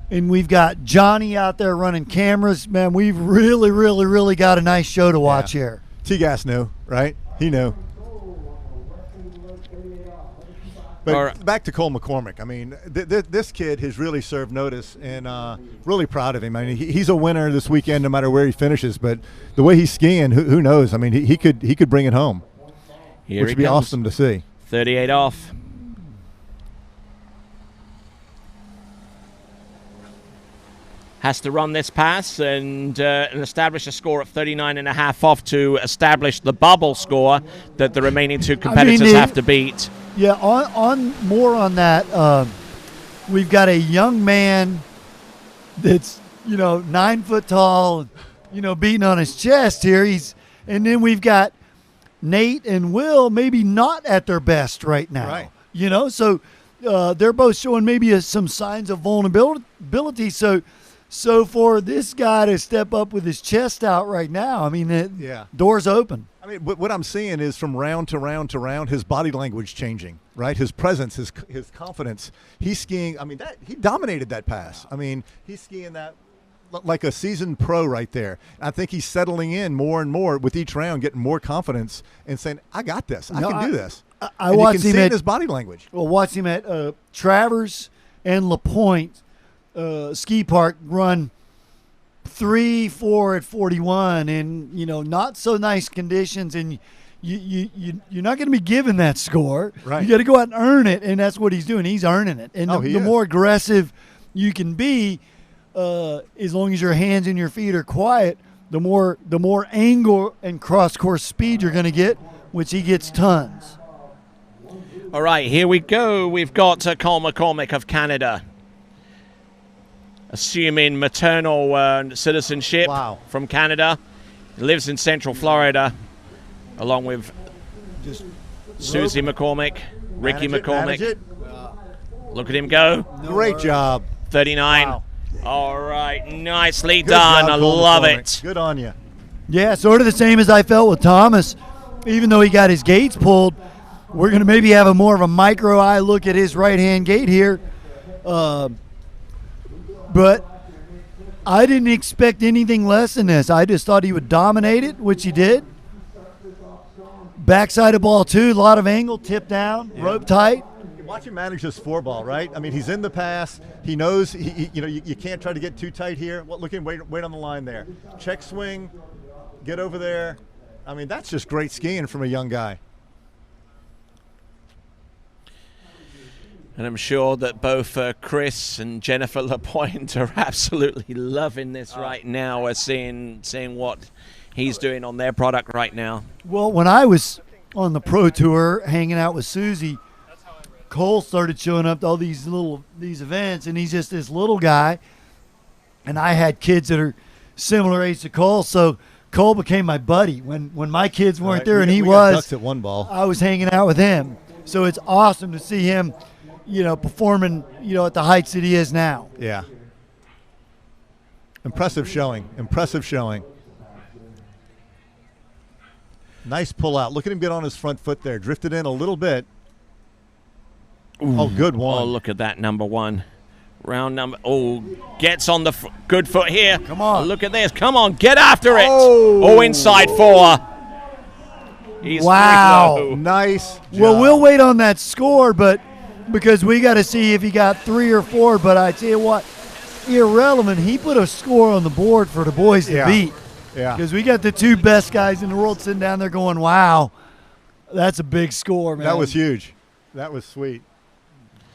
And we've got Johnny out there running cameras. Man, we've really, really, really got a nice show to watch here. T-Gas knew, right? He knew. But back to Cole McCormick. I mean, this kid has really served notice, and really proud of him. I mean, he's a winner this weekend no matter where he finishes. But the way he's skiing, who knows? I mean, he could bring it home, which would be awesome to see. 38 off. Has to run this pass and establish a score of 39.5 off to establish the bubble score that the remaining 2 competitors have to beat. Yeah, on more on that, we've got a young man that's 9 foot tall, beating on his chest here. And then we've got Nate and Will maybe not at their best right now. Right. So they're both showing maybe some signs of vulnerability. So for this guy to step up with his chest out right now, I mean, door's open. I mean, what I'm seeing is from round to round to round, his body language changing, right? His presence, his confidence. He's skiing. I mean, he dominated that pass. I mean, he's skiing that like a seasoned pro right there. I think he's settling in more and more with each round, getting more confidence and saying, "I got this. I can do this." I watched him in his body language. Well, watch him at Travers and LaPointe ski park run 3-4 at 41 in not so nice conditions, and you're not going to be given that score. Right. You got to go out and earn it, and that's what he's doing. He's earning it, and the more aggressive you can be, as long as your hands and your feet are quiet, the more angle and cross course speed you're going to get, which he gets tons. All right, here we go. We've got Cole McCormick of Canada, assuming maternal citizenship from Canada. He lives in Central Florida, along with Susie McCormick, Ricky McCormick. Look at him go. Great job. 39. Wow. All right, nicely done. I love it. Good on you. Yeah, sort of the same as I felt with Thomas. Even though he got his gates pulled, we're going to maybe have more of a micro eye look at his right-hand gate here. But I didn't expect anything less than this. I just thought he would dominate it, which he did. Backside of ball, too. A lot of angle, tip down, rope tight. Watch him manage this 4-ball, right? I mean, he's in the pass. He knows, you can't try to get too tight here. Look at him, wait on the line there. Check swing, get over there. I mean, that's just great skiing from a young guy. And I'm sure that both Chris and Jennifer LaPointe are absolutely loving this right now, seeing what he's doing on their product right now. Well, when I was on the Pro Tour hanging out with Susie, Cole started showing up to all these events, and he's just this little guy. And I had kids that are similar age to Cole, so Cole became my buddy. When my kids weren't there, and he we was, got ducks at one ball. I was hanging out with him. So it's awesome to see him, performing, at the heights that he is now. Yeah. Impressive showing. Impressive showing. Nice pull out. Look at him get on his front foot there. Drifted in a little bit. Ooh. Oh, good one. Oh, look at that number one. Round number. Oh, gets on the good foot here. Come on. Look at this. Come on, get after it. Oh, inside four. He's wow. Nice job. Well, we'll wait on that score, but because we got to see if he got 3 or 4. But I tell you what, irrelevant. He put a score on the board for the boys to beat. Yeah. Because we got the 2 best guys in the world sitting down there going, wow, that's a big score, man. That was huge. That was sweet.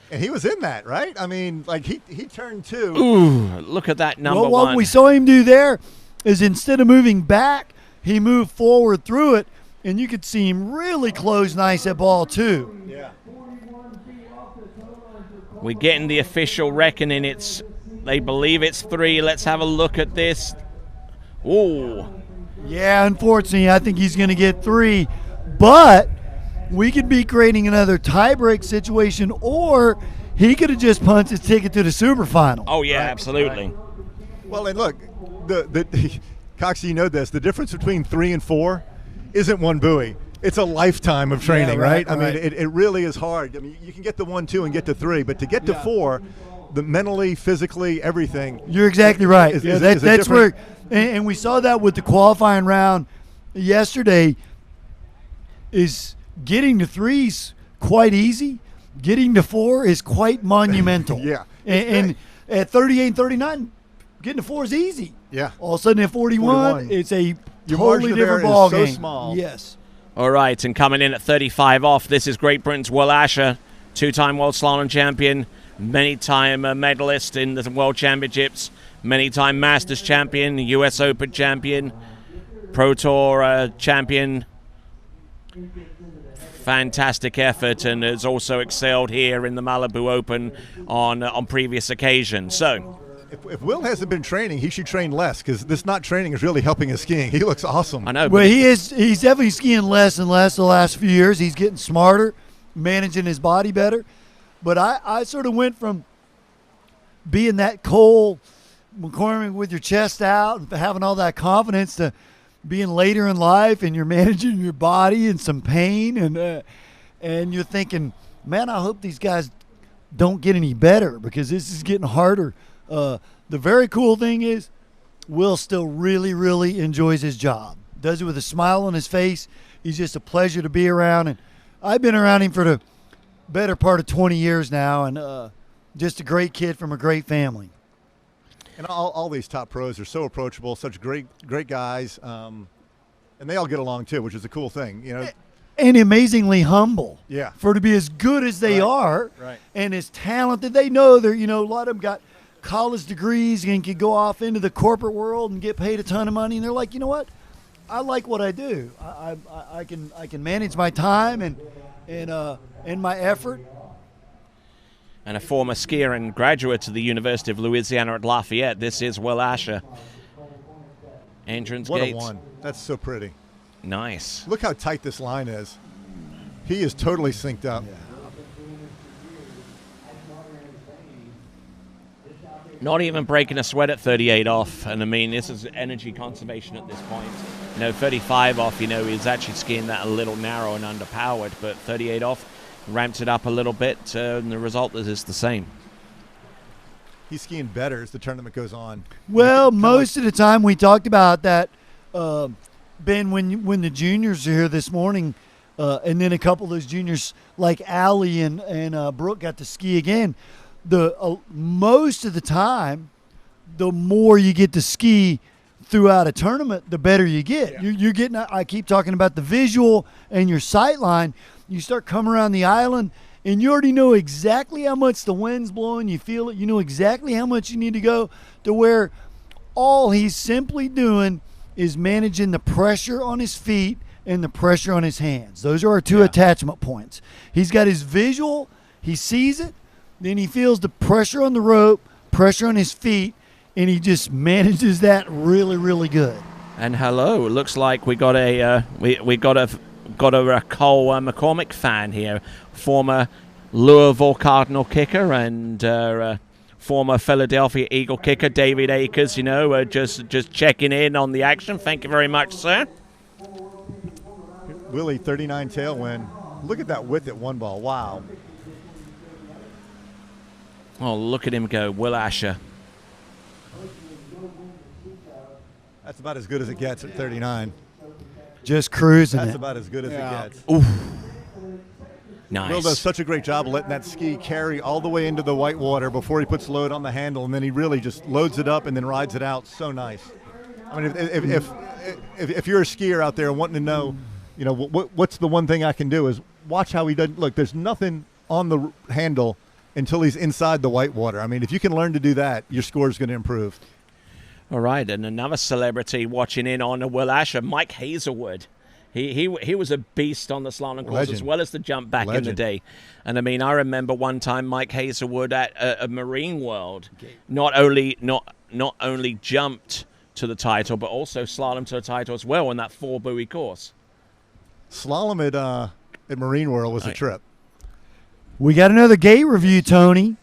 And he was in that, right? I mean, like he turned 2. Ooh, look at that number well, one. what we saw him do there is instead of moving back, he moved forward through it, and you could see him really close nice at ball 2. Yeah. We're getting the official reckoning. They believe it's 3. Let's have a look at this. Ooh. Yeah, unfortunately, I think he's going to get 3. But we could be creating another tiebreak situation, or he could have just punched his ticket to the super final. Oh, yeah, Right, absolutely. right. Well, and look, the Coxie, you know this. The difference between 3 and 4 isn't one buoy. It's a lifetime of training, right? I mean, it really is hard. I mean, you can get to 1, 2, and get to 3, but to get to 4, the mentally, physically, everything. You're exactly right. That's where, and we saw that with the qualifying round yesterday. Is getting to 3's quite easy. Getting to 4 is quite monumental. Yeah. And at 38 and 39, getting to 4 is easy. Yeah. All of a sudden at 41, it's a Your totally margin of different error ball is so game. small. Yes. All right, and coming in at 35 off, this is Great Britain's Will Asher, 2-time World Slalom champion, many-time medalist in the World Championships, many-time Masters champion, US Open champion, Pro Tour champion. Fantastic effort, and has also excelled here in the Malibu Open on previous occasions. So, if Will hasn't been training, he should train less, because this not training is really helping his skiing. He looks awesome. I know. Well, he's definitely skiing less and less the last few years. He's getting smarter, managing his body better. But I sort of went from being that Cole McCormick with your chest out and having all that confidence to being later in life, and you're managing your body and some pain, and you're thinking, man, I hope these guys don't get any better, because this is getting harder. The very cool thing is Will still really, really enjoys his job. Does it with a smile on his face. He's just a pleasure to be around, and I've been around him for the better part of 20 years now, and just a great kid from a great family. And all these top pros are so approachable, such great guys, and they all get along too, which is a cool thing, you know. And amazingly humble. Yeah. For to be as good as they are, right, and as talented, they know they're, a lot of them got college degrees and can go off into the corporate world and get paid a ton of money, and they're like, you know what, I like what I do. I can manage my time and my effort. And a former skier and graduate to the University of Louisiana at Lafayette. This is Will Asher. Entrance gates. What a one. That's so pretty. Nice. Look how tight this line is. He is totally synced up. Yeah. Not even breaking a sweat at 38 off. And I mean, this is energy conservation at this point. 35 off, he's actually skiing that a little narrow and underpowered. But 38 off, ramped it up a little bit, and the result is the same. He's skiing better as the tournament goes on. Well, most of the time we talked about that, Ben, when the juniors are here this morning, and then a couple of those juniors like Allie and Brooke got to ski again. Most of the time, the more you get to ski throughout a tournament, the better you get. Yeah. You're getting. I keep talking about the visual and your sight line. You start coming around the island, and you already know exactly how much the wind's blowing. You feel it. You know exactly how much you need to go, to where all he's simply doing is managing the pressure on his feet and the pressure on his hands. Those are our two attachment points. He's got his visual. He sees it, then he feels the pressure on the rope, pressure on his feet, and he just manages that really, really good. And hello, it looks like we got a Cole McCormick fan here, former Louisville Cardinal kicker and former Philadelphia Eagle kicker David Akers. Just checking in on the action. Thank you very much, sir. Willie, 39 tailwind. Look at that width at one ball. Wow. Oh, look at him go, Will Asher. That's about as good as it gets at 39. Just cruising That's it. about as good as it gets. Oof. Nice. Will does such a great job of letting that ski carry all the way into the white water before he puts load on the handle, and then he really just loads it up and then rides it out. So nice. I mean, if you're a skier out there wanting to know, what's the one thing I can do is watch how he does. Look, there's nothing on the handle until he's inside the white water. I mean, if you can learn to do that, your score is going to improve. All right, and another celebrity watching in on Will Asher, Mike Hazelwood. He was a beast on the slalom course as well as the jump back in the day. And I mean, I remember one time Mike Hazelwood at a Marine World not only jumped to the title, but also slalom to the title as well on that 4-buoy course. Slalom at Marine World was a trip. We got another gate review, Tony.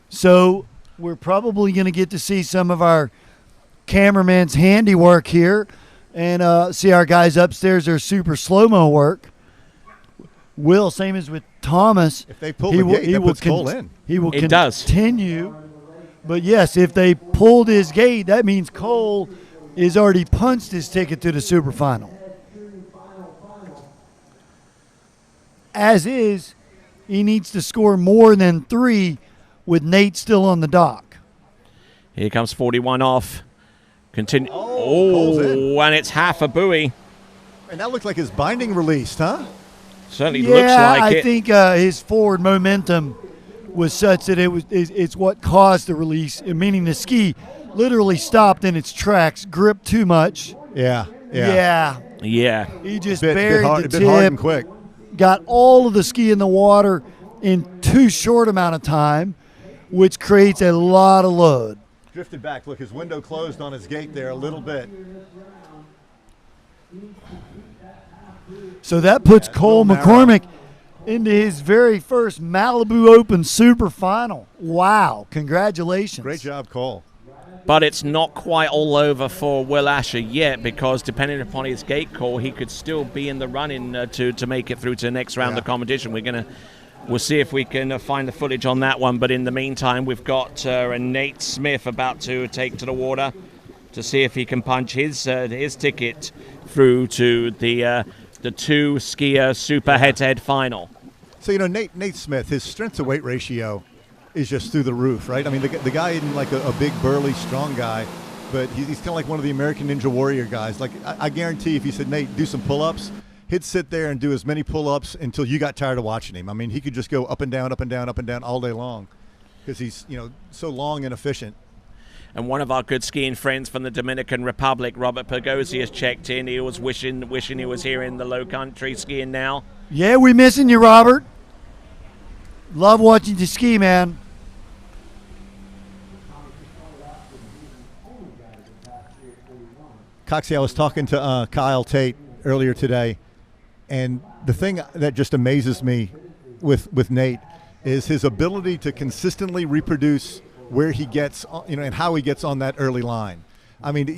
So we're probably going to get to see some of our cameraman's handiwork here and see our guys upstairs, their super slow-mo work. Will, same as with Thomas. If they pull the gate, that puts Cole in. He will It does. continue. But, yes, if they pulled his gate, that means Cole is already punched his ticket to the super final. As is, he needs to score more than 3 with Nate still on the dock. Here comes 41 off. Continue. Cole's in. And it's half a buoy. And that looked like his binding released, huh? Certainly looks like it. I think his forward momentum was such that it's what caused the release, meaning the ski literally stopped in its tracks, gripped too much. Yeah. He just Bit buried hard, the a bit hard and tip, quick. got all of the ski in the water in too short amount of time, which creates a lot of load. Drifted back. Look, his window closed on his gate there a little bit. So that puts Cole McCormick into his very first Malibu Open Super Final. Wow. Congratulations. Great job, Cole. But it's not quite all over for Will Asher yet, because depending upon his gate call, he could still be in the running to make it through to the next round of competition. We'll see if we can find the footage on that one. But in the meantime, we've got Nate Smith about to take to the water to see if he can punch his ticket through to the 2-skier super head-to-head final. So, Nate Smith, his strength-to-weight ratio is just through the roof, right? I mean, the guy isn't like a big, burly, strong guy, but he's kind of like one of the American Ninja Warrior guys. Like, I guarantee if you said, Nate, do some pull-ups, he'd sit there and do as many pull-ups until you got tired of watching him. I mean, he could just go up and down, up and down, up and down all day long because he's, so long and efficient. And one of our good skiing friends from the Dominican Republic, Robert Pergozzi, has checked in. He was wishing he was here in the low country skiing now. Yeah, we missing you, Robert. Love watching you ski, man. Coxie, I was talking to Kyle Tate earlier today, and the thing that just amazes me with Nate is his ability to consistently reproduce where he gets, and how he gets on that early line. I mean,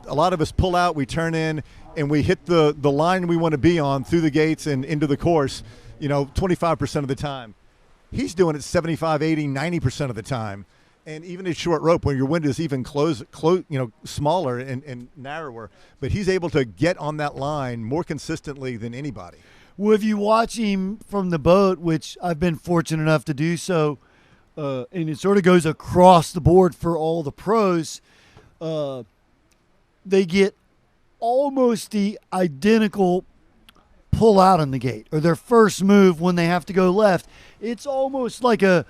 a lot of us pull out, we turn in, and we hit the line we want to be on through the gates and into the course, 25% of the time. He's doing it 75, 80, 90% of the time. And even at short rope, when your wind is even smaller and narrower, but he's able to get on that line more consistently than anybody. Well, if you watch him from the boat, which I've been fortunate enough to do so, and it sort of goes across the board for all the pros, they get almost the identical pull out on the gate, or their first move when they have to go left. It's almost like a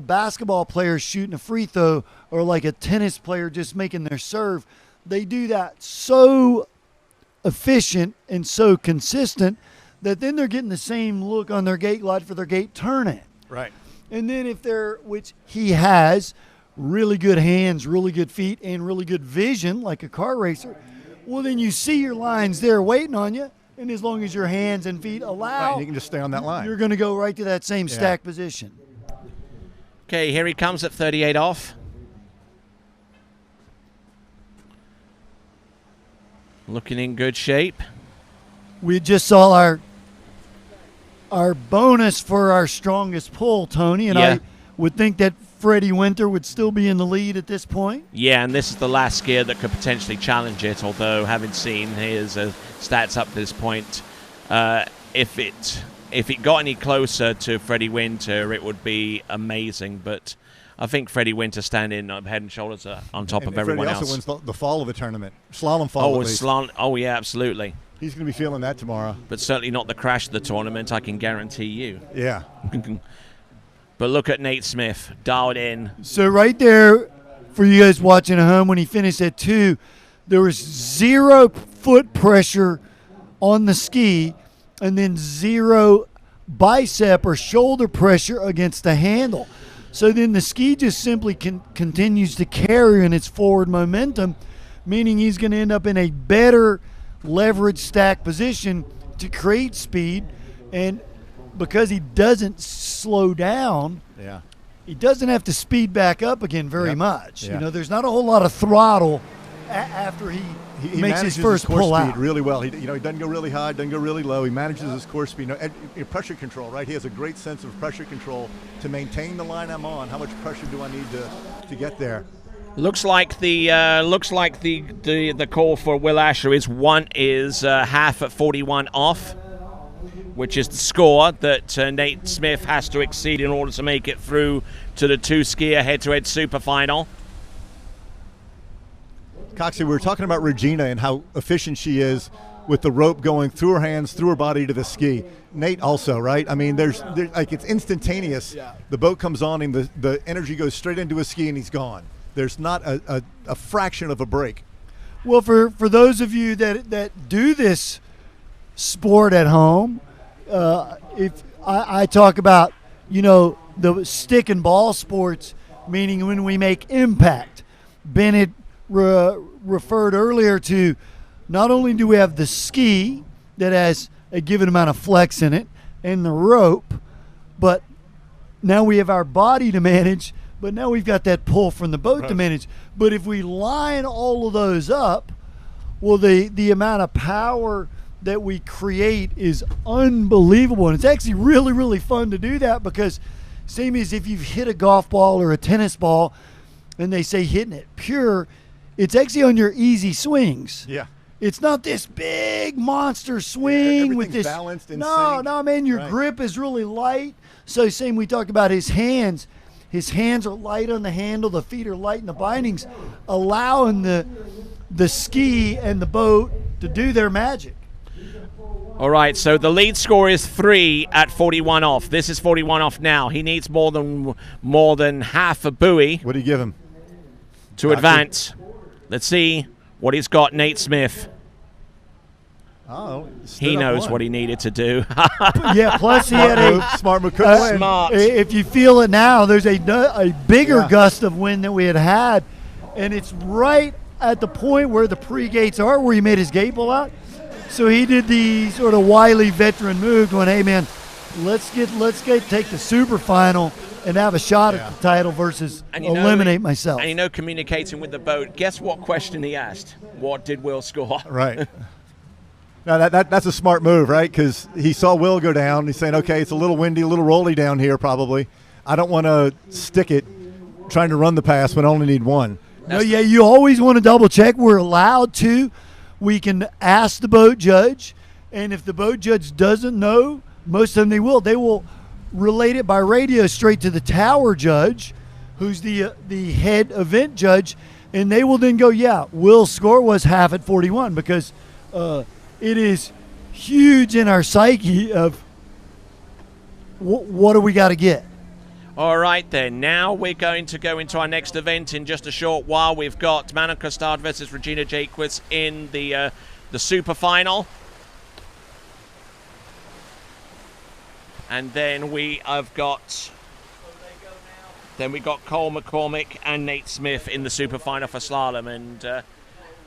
basketball player shooting a free throw, or like a tennis player just making their serve. They do that so efficient and so consistent that then they're getting the same look on their gate glide for their gate turn-in. Right. And then if they're, which he has, really good hands, really good feet, and really good vision like a car racer, well, then you see your lines there waiting on you, and as long as your hands and feet allow, Right, you can just stay on that line. you're going to go right to that same stack position. Okay, here he comes at 38 off. Looking in good shape. We just saw our bonus for our strongest pull, Tony, and Yeah. I would think that Freddie Winter would still be in the lead at this point. Yeah, and this is the last skier that could potentially challenge it, although having seen his stats up to this point, if it got any closer to Freddie Winter, it would be amazing. But I think Freddie Winter standing head and shoulders on top of everyone Freddie else. also wins the fall of the tournament. Slalom fall, at least. Oh, yeah, absolutely. He's going to be feeling that tomorrow. But certainly not the crash of the tournament, I can guarantee you. Yeah. But look at Nate Smith, dialed in. So right there, for you guys watching at home, when he finished at 2, there was 0 foot pressure on the ski, and then 0 bicep or shoulder pressure against the handle. So then the ski just simply continues to carry in its forward momentum, meaning he's going to end up in a better leverage stack position to create speed. And because he doesn't slow down, Yeah. he doesn't have to speed back up again very Yep. much. Yeah. You know, there's not a whole lot of throttle after he He makes his manages first course pull speed out. really well. He doesn't go really high, doesn't go really low. He manages his course speed. Pressure control, right? He has a great sense of pressure control to maintain the line I'm on. How much pressure do I need to get there? Looks like the call for Will Asher is half at 41 off, which is the score that Nate Smith has to exceed in order to make it through to the 2-skier head-to-head super final. Coxie, we were talking about Regina and how efficient she is with the rope going through her hands, through her body to the ski. Nate also, right? I mean, there's like it's instantaneous. Yeah. The boat comes on and the energy goes straight into his ski and he's gone. There's not a fraction of a break. Well, for those of you that do this sport at home, if I talk about, the stick and ball sports, meaning when we make impact. Bennett referred earlier to, not only do we have the ski that has a given amount of flex in it and the rope, but now we have our body to manage, but now we've got that pull from the boat to manage. But if we line all of those up, well, the amount of power that we create is unbelievable. And it's actually really, really fun to do that, because same as if you've hit a golf ball or a tennis ball and they say hitting it pure, it's actually on your easy swings. Yeah. It's not this big monster swing with this balanced in no, sync. no, man, your Right. grip is really light. So same, we talked about his hands. His hands are light on the handle, the feet are light in the bindings, allowing the ski and the boat to do their magic. All right, so the lead score is 3 at 41 off. This is 41 off now. He needs more than half a buoy What do you give him? to advance. Let's see what he's got, Nate Smith. Oh, He knows what he needed to do. Yeah, plus he had a smart move. Couldn't win. Smart. if you feel it now, there's a bigger Yeah. gust of wind that we had, and it's right at the point where the pre-gates are, where he made his gate pull out. So he did the sort of wily veteran move, going, "Hey man, let's take the super final and have a shot at the title versus And eliminate myself." And communicating with the boat. Guess what question he asked? What did Will score? Right. Now that's a smart move, right? Because he saw Will go down. He's saying, okay, it's a little windy, a little rolly down here probably. I don't want to stick it trying to run the pass when I only need one. No, yeah, you always want to double check. We're allowed to. We can ask the boat judge, and if the boat judge doesn't know, most of them they will relate it by radio straight to the tower judge, who's the head event judge, and they will then go, yeah, Will's score was half at 41, because it is huge in our psyche of what do we got to get. All right, then. Now we're going to go into our next event in just a short while. We've got Manon Costard versus Regina Jaquist in the super final. And then we have got Cole McCormick and Nate Smith in the super final for slalom. And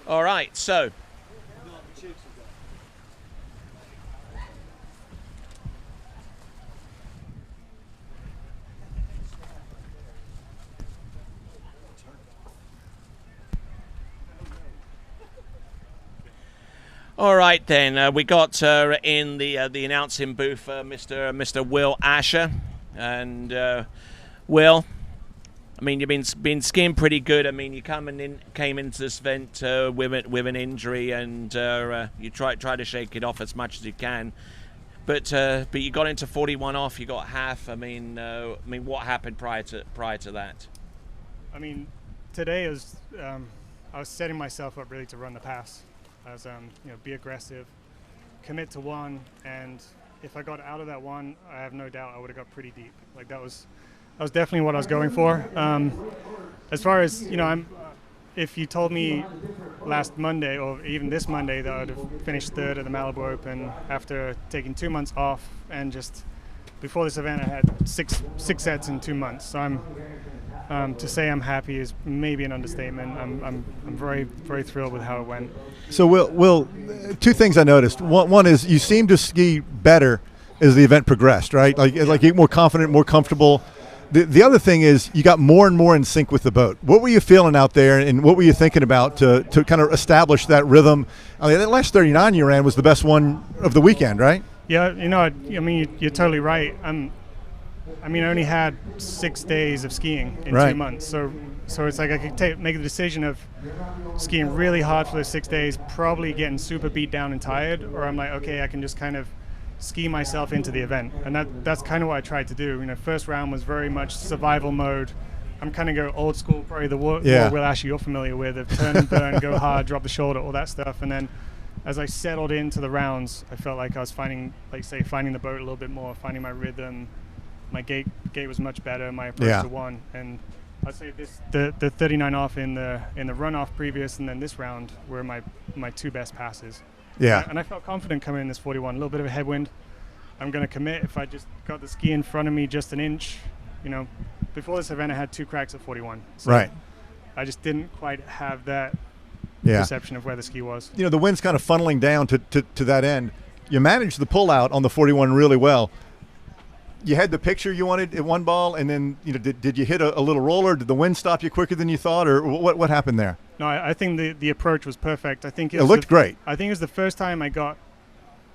all right, so all right then, we got in the announcing booth Mr. Will Asher, and Will, I mean you've been skiing pretty good. I mean you came into this event with an injury, and you try to shake it off as much as you can, but you got into 41 off. You got half. I mean what happened prior to that? I mean today was I was setting myself up really to run the pass. I was, be aggressive, commit to one, and if I got out of that one, I have no doubt I would have got pretty deep. Like that was definitely what I was going for. As far as if you told me last Monday or even this Monday that I would have finished third at the Malibu Open after taking 2 months off, and just before this event I had six sets in 2 months. So to say I'm happy is maybe an understatement. I'm very, very thrilled with how it went. So, Will, two things I noticed. One is you seem to ski better as the event progressed, right? Like you get more confident, more comfortable. The other thing is you got more and more in sync with the boat. What were you feeling out there, and what were you thinking about to kind of establish that rhythm? I mean, that last 39 you ran was the best one of the weekend, right? Yeah, I mean, you're totally right. I only had 6 days of skiing in 2 months, so it's like I could make the decision of skiing really hard for those 6 days, probably getting super beat down and tired, or I'm like, okay, I can just kind of ski myself into the event, and that's kind of what I tried to do. First round was very much survival mode. I'm kind of go old school, probably the Will Asher you're familiar with, of turn and burn, go hard, drop the shoulder, all that stuff, and then as I settled into the rounds, I felt like I was finding the boat a little bit more, finding my rhythm. My gate was much better. My approach to one, and I'd say the 39 off in the runoff previous, and then this round were my two best passes. Yeah. And I felt confident coming in this 41. A little bit of a headwind. I'm going to commit. If I just got the ski in front of me just an inch, before this event I had 2 cracks at 41. So right. I just didn't quite have that perception of where the ski was. The wind's kind of funneling down to that end. You managed the pull out on the 41 really well. You had the picture you wanted at one ball, and then did you hit a little roller? Did the wind stop you quicker than you thought, or what happened there? No, I think the approach was perfect. I think it looked great. I think it was the first time I got,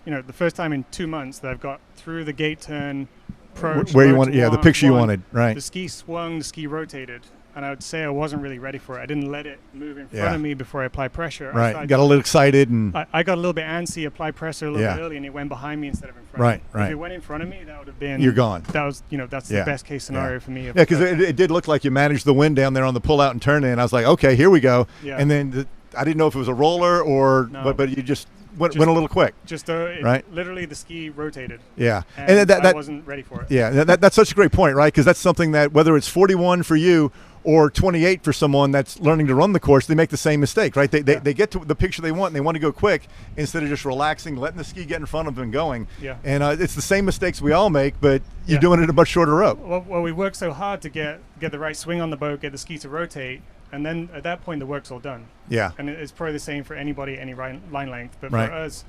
the first time in 2 months that I've got through the gate turn approach. Where you wanted, the picture you wanted, right? The ski swung, the ski rotated, and I would say I wasn't really ready for it. I didn't let it move in front of me before I applied pressure. Right, got a little excited, and I got a little bit antsy, applied pressure a little bit early, and it went behind me instead of in front of me. Right. If it went in front of me, that would have been... You're gone. That was, that's the best case scenario for me. Yeah, because it did look like you managed the wind down there on the pull out and turn in. I was like, okay, here we go. Yeah. And then I didn't know if it was a roller or, but you just went a little quick. Right? Literally the ski rotated. Yeah. And I wasn't ready for it. Yeah, that's such a great point, right? Because that's something that whether it's 41 for you or 28 for someone that's learning to run the course, they make the same mistake, right? They get to the picture they want, and they want to go quick instead of just relaxing, letting the ski get in front of them and going. Yeah. And it's the same mistakes we all make, but you're doing it at a much shorter rope. Well, we work so hard to get the right swing on the boat, get the ski to rotate, and then at that point the work's all done. Yeah. And it's probably the same for anybody, any line length. But for us,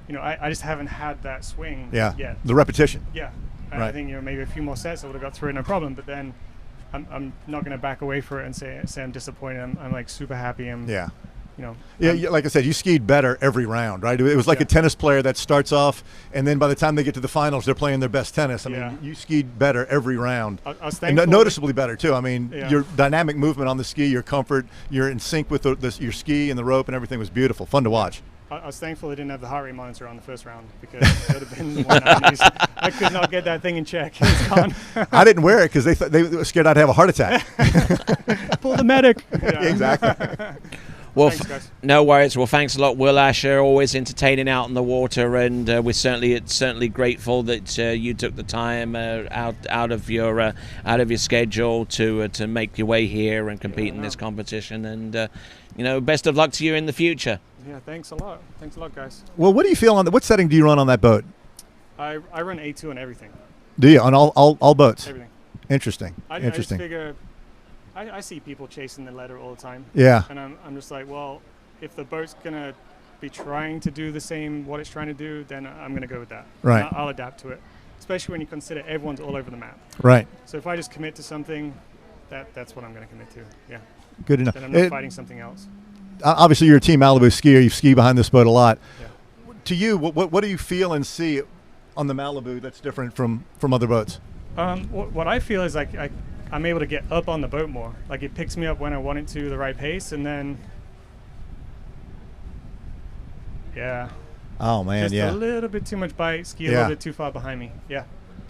I just haven't had that swing yet. The repetition. Yeah. And I think maybe a few more sets I would have got through it, no problem. But then I'm not going to back away for it and say I'm disappointed. I'm like super happy. Like I said, you skied better every round, right? It was like a tennis player that starts off, and then by the time they get to the finals, they're playing their best tennis. I mean, you skied better every round. I was thankful. And noticeably better, too. I mean, your dynamic movement on the ski, your comfort, you're in sync with your ski and the rope and everything was beautiful. Fun to watch. I was thankful they didn't have the heart rate monitor on the first round, because it would have been 190s. I could not get that thing in check. It's gone. I didn't wear it because they were scared I'd have a heart attack. Pull the medic. Exactly. Well, thanks, guys. No worries. Well, thanks a lot, Will Asher. Always entertaining out in the water, and we're certainly grateful that you took the time out of your schedule to make your way here and compete in this competition. And best of luck to you in the future. Yeah, thanks a lot. Thanks a lot, guys. Well, what do you feel what setting do you run on that boat? I run A2 on everything. Do you on all boats? Everything. Interesting. I just figure, I see people chasing the letter all the time. Yeah. And I'm just like, well, if the boat's gonna be trying to do the same what it's trying to do, then I'm gonna go with that. Right. I'll adapt to it, especially when you consider everyone's all over the map. Right. So if I just commit to something, that's what I'm gonna commit to. Yeah. Good enough. Then I'm not fighting something else. Obviously, you're a Team Malibu skier. You ski behind this boat a lot. Yeah. To you, what do you feel and see on the Malibu that's different from other boats? What I feel is like I'm able to get up on the boat more. Like it picks me up when I want it to, the right pace, and then Oh man, just a little bit too much bite, ski a little bit too far behind me. Yeah.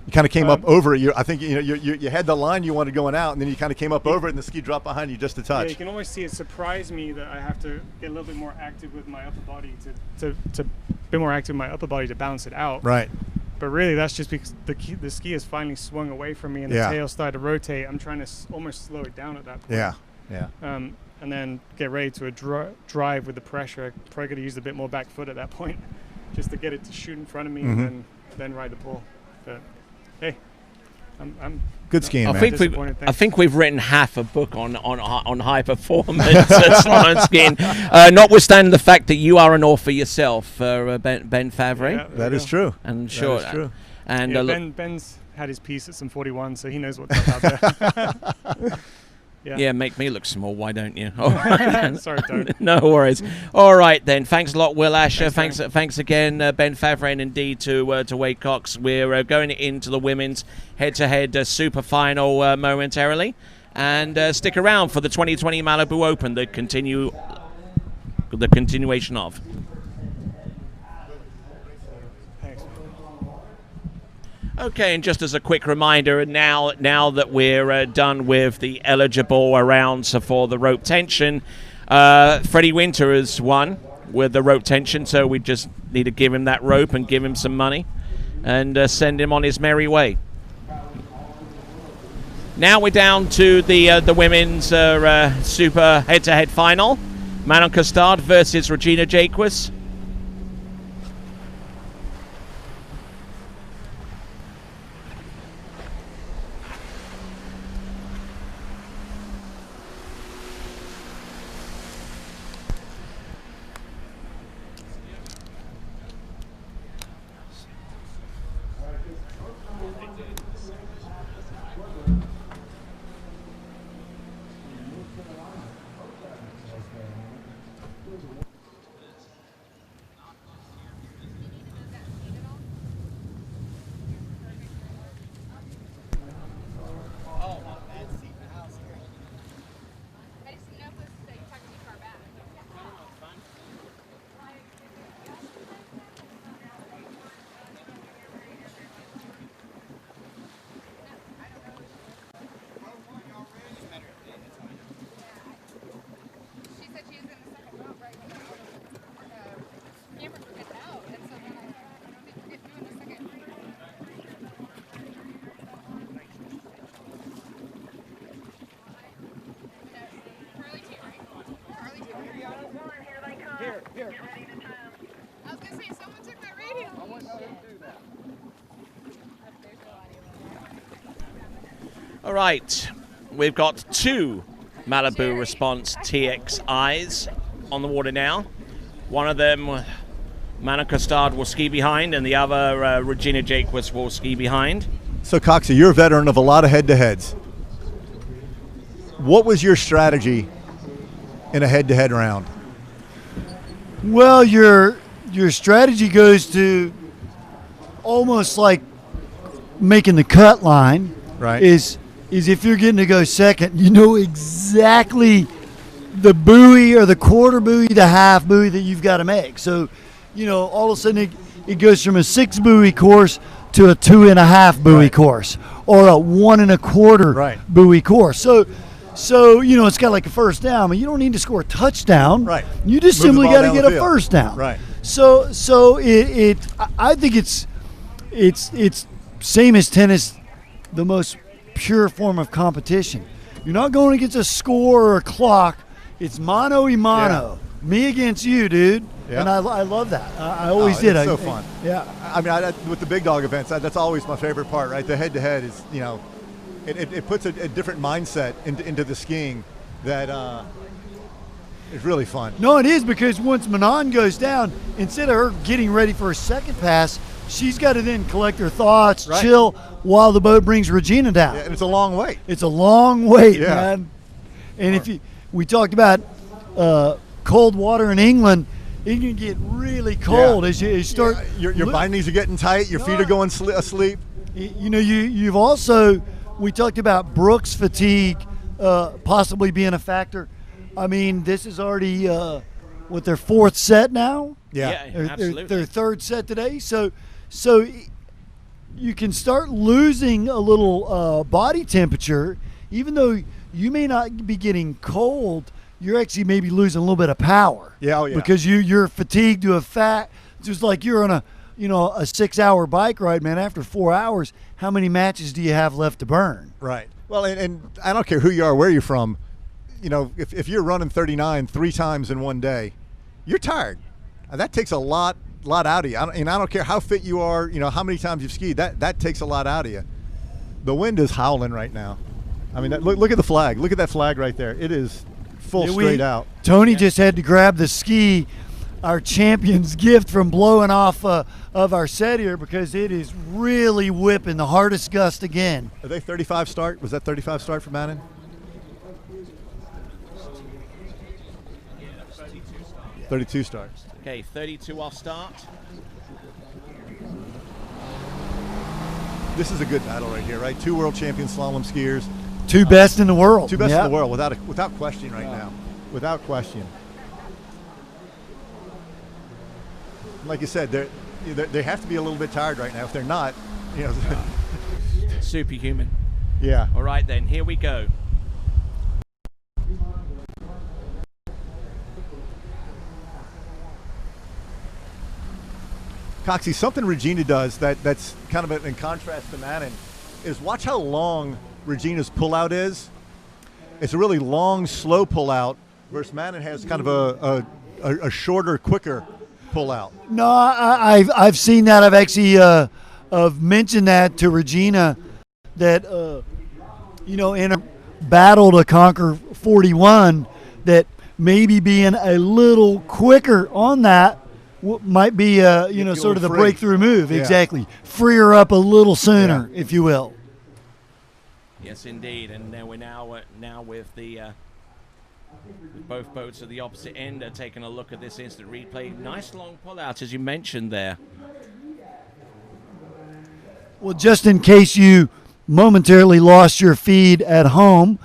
You kind of came up over it. I think you had the line you wanted going out, and then you kind of came up over it, and the ski dropped behind you just a touch. Yeah, you can always see it surprise me that I have to get a little bit more active with my upper body to balance it out. Right. But really, that's just because the ski has finally swung away from me, and the tail started to rotate. I'm trying to almost slow it down at that point. Yeah. And then get ready to drive with the pressure. I probably got to use a bit more back foot at that point, just to get it to shoot in front of me and then ride the pull. But hey, I'm good skiing, man. I think we've written half a book on high performance slalom skiing. Notwithstanding the fact that you are an author yourself, Ben Favre. Yeah, that is true. And sure, that is true. And Ben's had his piece at some 41, so he knows what's up out there. Yeah, make me look small. Why don't you? All right. Sorry, don't. No worries. All right then. Thanks a lot, Will Asher. Thanks again, Ben Favre, and indeed to Wade Cox. We're going into the women's head-to-head super final momentarily, and stick around for the 2020 Malibu Open. The continuation of. Okay, and just as a quick reminder, now that we're done with the eligible rounds for the rope tension, Freddie Winter has won with the rope tension, so we just need to give him that rope and give him some money and send him on his merry way. Now we're down to the women's super head-to-head final. Manon Costard versus Regina Jaquez. All right, we've got two Malibu Response TXIs on the water now. One of them, Manon Costard, will ski behind, and the other, Regina Jaquez, will ski behind. So, Coxie, you're a veteran of a lot of head-to-heads. What was your strategy in a head-to-head round? Well, your strategy goes to almost like making the cut line. Right. Is if you're getting to go second, you know exactly the buoy or the quarter buoy, the half buoy that you've got to make. So, all of a sudden it goes from a 6 buoy course to a 2.5 buoy course or a 1 1/4 buoy course. So it's got like a first down, but you don't need to score a touchdown. Right. You just simply got to get a first down. Right. So I think it's same as tennis, the most pure form of competition. You're not going against a score or a clock. It's mano a mano. Me against you, dude. And I love that. I always did. It's so fun. Yeah. I mean, with the big dog events, that's always my favorite part, right? The head-to-head is, it puts a different mindset into the skiing that is really fun. No, it is, because once Manon goes down, instead of her getting ready for a second pass, she's got to then collect her thoughts, chill, while the boat brings Regina down. Yeah, and it's a long wait. It's a long wait, man. And we talked about cold water in England, it can get really cold as you start. Yeah. Your bindings are getting tight. Your feet are going asleep. You've also, we talked about Brooks fatigue possibly being a factor. I mean, this is already with their fourth set now. Absolutely. Their third set today. So you can start losing a little body temperature, even though you may not be getting cold. You're actually maybe losing a little bit of power. Because you're fatigued to a fact. Just like you're on a 6-hour bike ride, man. After 4 hours, how many matches do you have left to burn? Right. Well, and I don't care who you are, where you're from. If you're running 39 3 times in one day, you're tired. That takes a lot out of you. I don't care how fit you are, how many times you've skied. That takes a lot out of you. The wind is howling right now. I mean, look at the flag. Look at that flag right there. It is full straight out. Tony just had to grab the ski, our champion's gift from blowing off of our set here, because it is really whipping the hardest gust again. Are they 35 start? Was that 35 start for Manon? 32 starts. Okay, 32 off start. This is a good battle right here, right? 2 world champion slalom skiers. 2 best in the world. 2 best in the world, without question right now. Without question. Like you said, they have to be a little bit tired right now. If they're not, Superhuman. Yeah. All right, then, here we go. Coxie, something Regina does that's kind of in contrast to Manon is watch how long Regina's pullout is. It's a really long, slow pullout, versus Manon has kind of a shorter, quicker pullout. No, I've seen that. I've actually I've mentioned that to Regina, that in a battle to conquer 41, that maybe being a little quicker on that might be sort of the breakthrough move. Yeah. Exactly. Free her up a little sooner, if you will. Yes, indeed. And we're now with with both boats at the opposite end are taking a look at this instant replay. Nice long pullout, as you mentioned there. Well, just in case you momentarily lost your feed at home,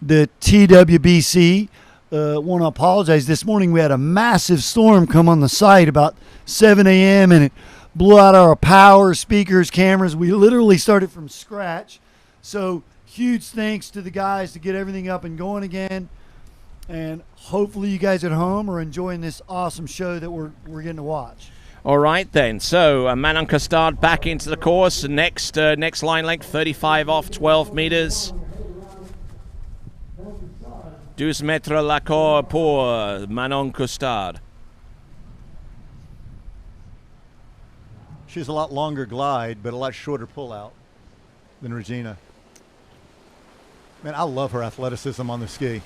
the TWBC want to apologize. This morning we had a massive storm come on the site about 7 a.m. and it blew out our power, speakers, cameras. We literally started from scratch. So huge thanks to the guys to get everything up and going again. And hopefully you guys at home are enjoying this awesome show that we're getting to watch. All right, then. So Manon Costard back into the course. Next line length, 35 off, 12 meters. 12 mètres l'accord pour Manon Costard. She has a lot longer glide, but a lot shorter pullout than Regina. Man, I love her athleticism on the ski.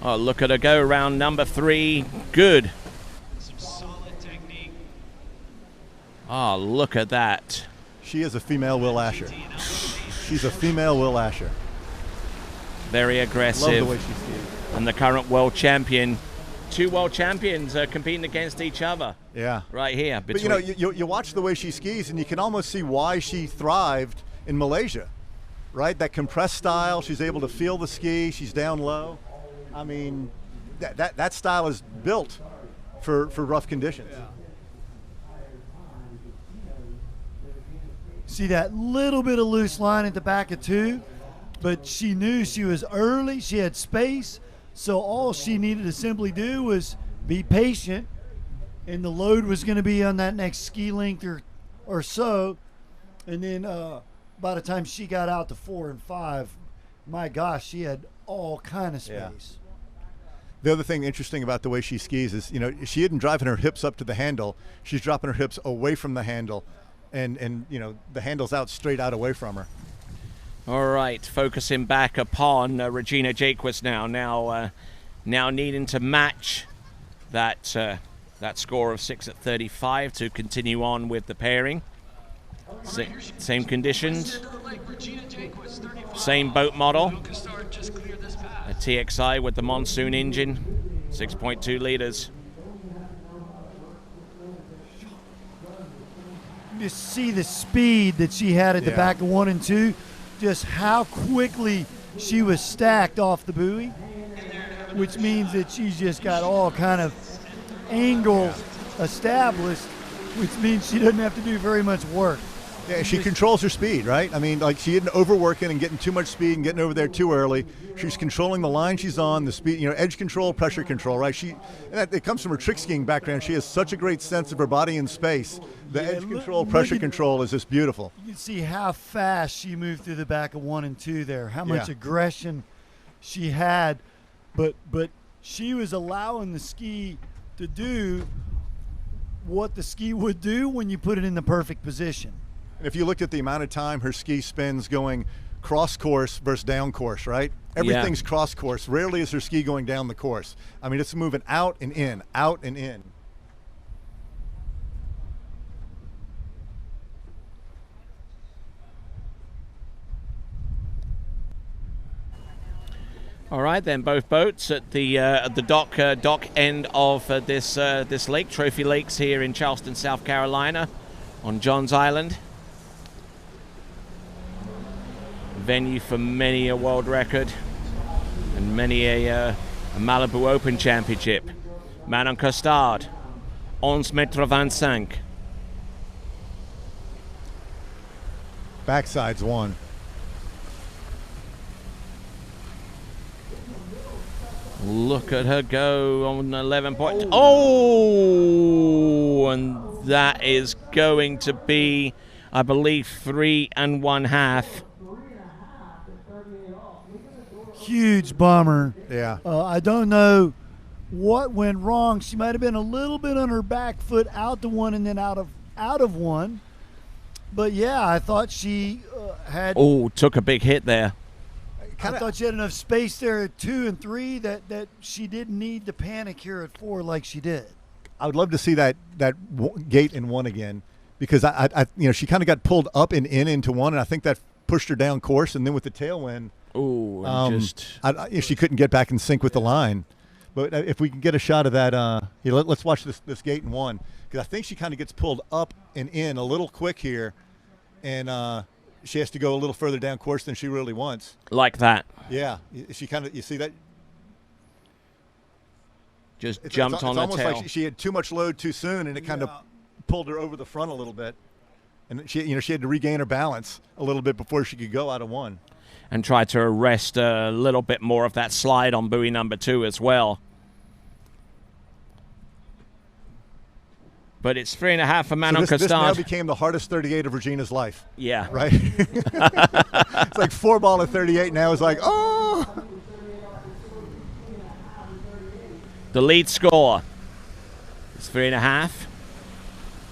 Oh, look at her go around number 3. Good. Some solid technique. Oh, look at that. She is a female Will Asher. She's a female Will Asher. Very aggressive. Love the way she skis. And the current world champion. 2 world champions are competing against each other. Yeah. Right here. But you watch the way she skis and you can almost see why she thrived in Malaysia, right? That compressed style. She's able to feel the ski. She's down low. I mean, that style is built for rough conditions. Yeah. See that little bit of loose line at the back of 2, but she knew she was early. She had space. So all she needed to simply do was be patient, and the load was going to be on that next ski length or so. And then by the time she got out to 4 and 5, my gosh, she had all kind of space. The other thing interesting about the way she skis is, she isn't driving her hips up to the handle. She's dropping her hips away from the handle, and the handle's out straight out away from her. All right, focusing back upon Regina Jaquist now needing to match that score of 6 at 35 to continue on with the pairing. Same conditions, same boat model, a TXI with the Monsoon engine, 6.2 liters. You see the speed that she had at the back of 1 and 2, just how quickly she was stacked off the buoy, which means that she's just got all kind of angle established, which means she doesn't have to do very much work. Yeah, she controls her speed, right? I mean, like, she isn't overworking and getting too much speed and getting over there too early. She's controlling the line she's on, the speed, edge control, pressure control, right? It comes from her trick skiing background. She has such a great sense of her body in space. The edge control, pressure control is just beautiful. You can see how fast she moved through the back of 1 and 2 there, how much aggression she had, but she was allowing the ski to do what the ski would do when you put it in the perfect position. And if you looked at the amount of time her ski spends going cross course versus down course, right? Everything's cross course. Rarely is her ski going down the course. I mean, it's moving out and in, out and in. All right, then both boats at the dock end of this lake, Trophy Lakes here in Charleston, South Carolina, on Johns Island. Venue for many a world record and many a Malibu Open Championship. Manon Costard, 11,25 m. Backside's 1. Look at her go on 11 point. Oh, and that is going to be, I believe, 3 1/2. Huge bummer. Yeah. I don't know what went wrong. She might have been a little bit on her back foot out to 1 and then out of 1. But yeah, I thought she had. Oh, took a big hit there. I thought she had enough space there at 2 and 3 that she didn't need to panic here at 4 like she did. I would love to see that gate in 1 again, because I she kind of got pulled up and into 1, and I think that pushed her down course, and then with the tailwind. Oh, she couldn't get back in sync with the line. But if we can get a shot of that, let's watch this gate in 1, because I think she kind of gets pulled up and in a little quick here, and she has to go a little further down course than she really wants. Like that. Yeah, she kind of, you see that? Just jumped on her tail. It's almost like she had too much load too soon, and it kind of pulled her over the front a little bit. And she had to regain her balance a little bit before she could go out of 1. And try to arrest a little bit more of that slide on buoy number 2 as well. But it's 3.5 for Manon Costard. This now became the hardest 38 of Regina's life. Yeah. Right? It's like 4 ball at 38 now is like, oh! The lead score is 3.5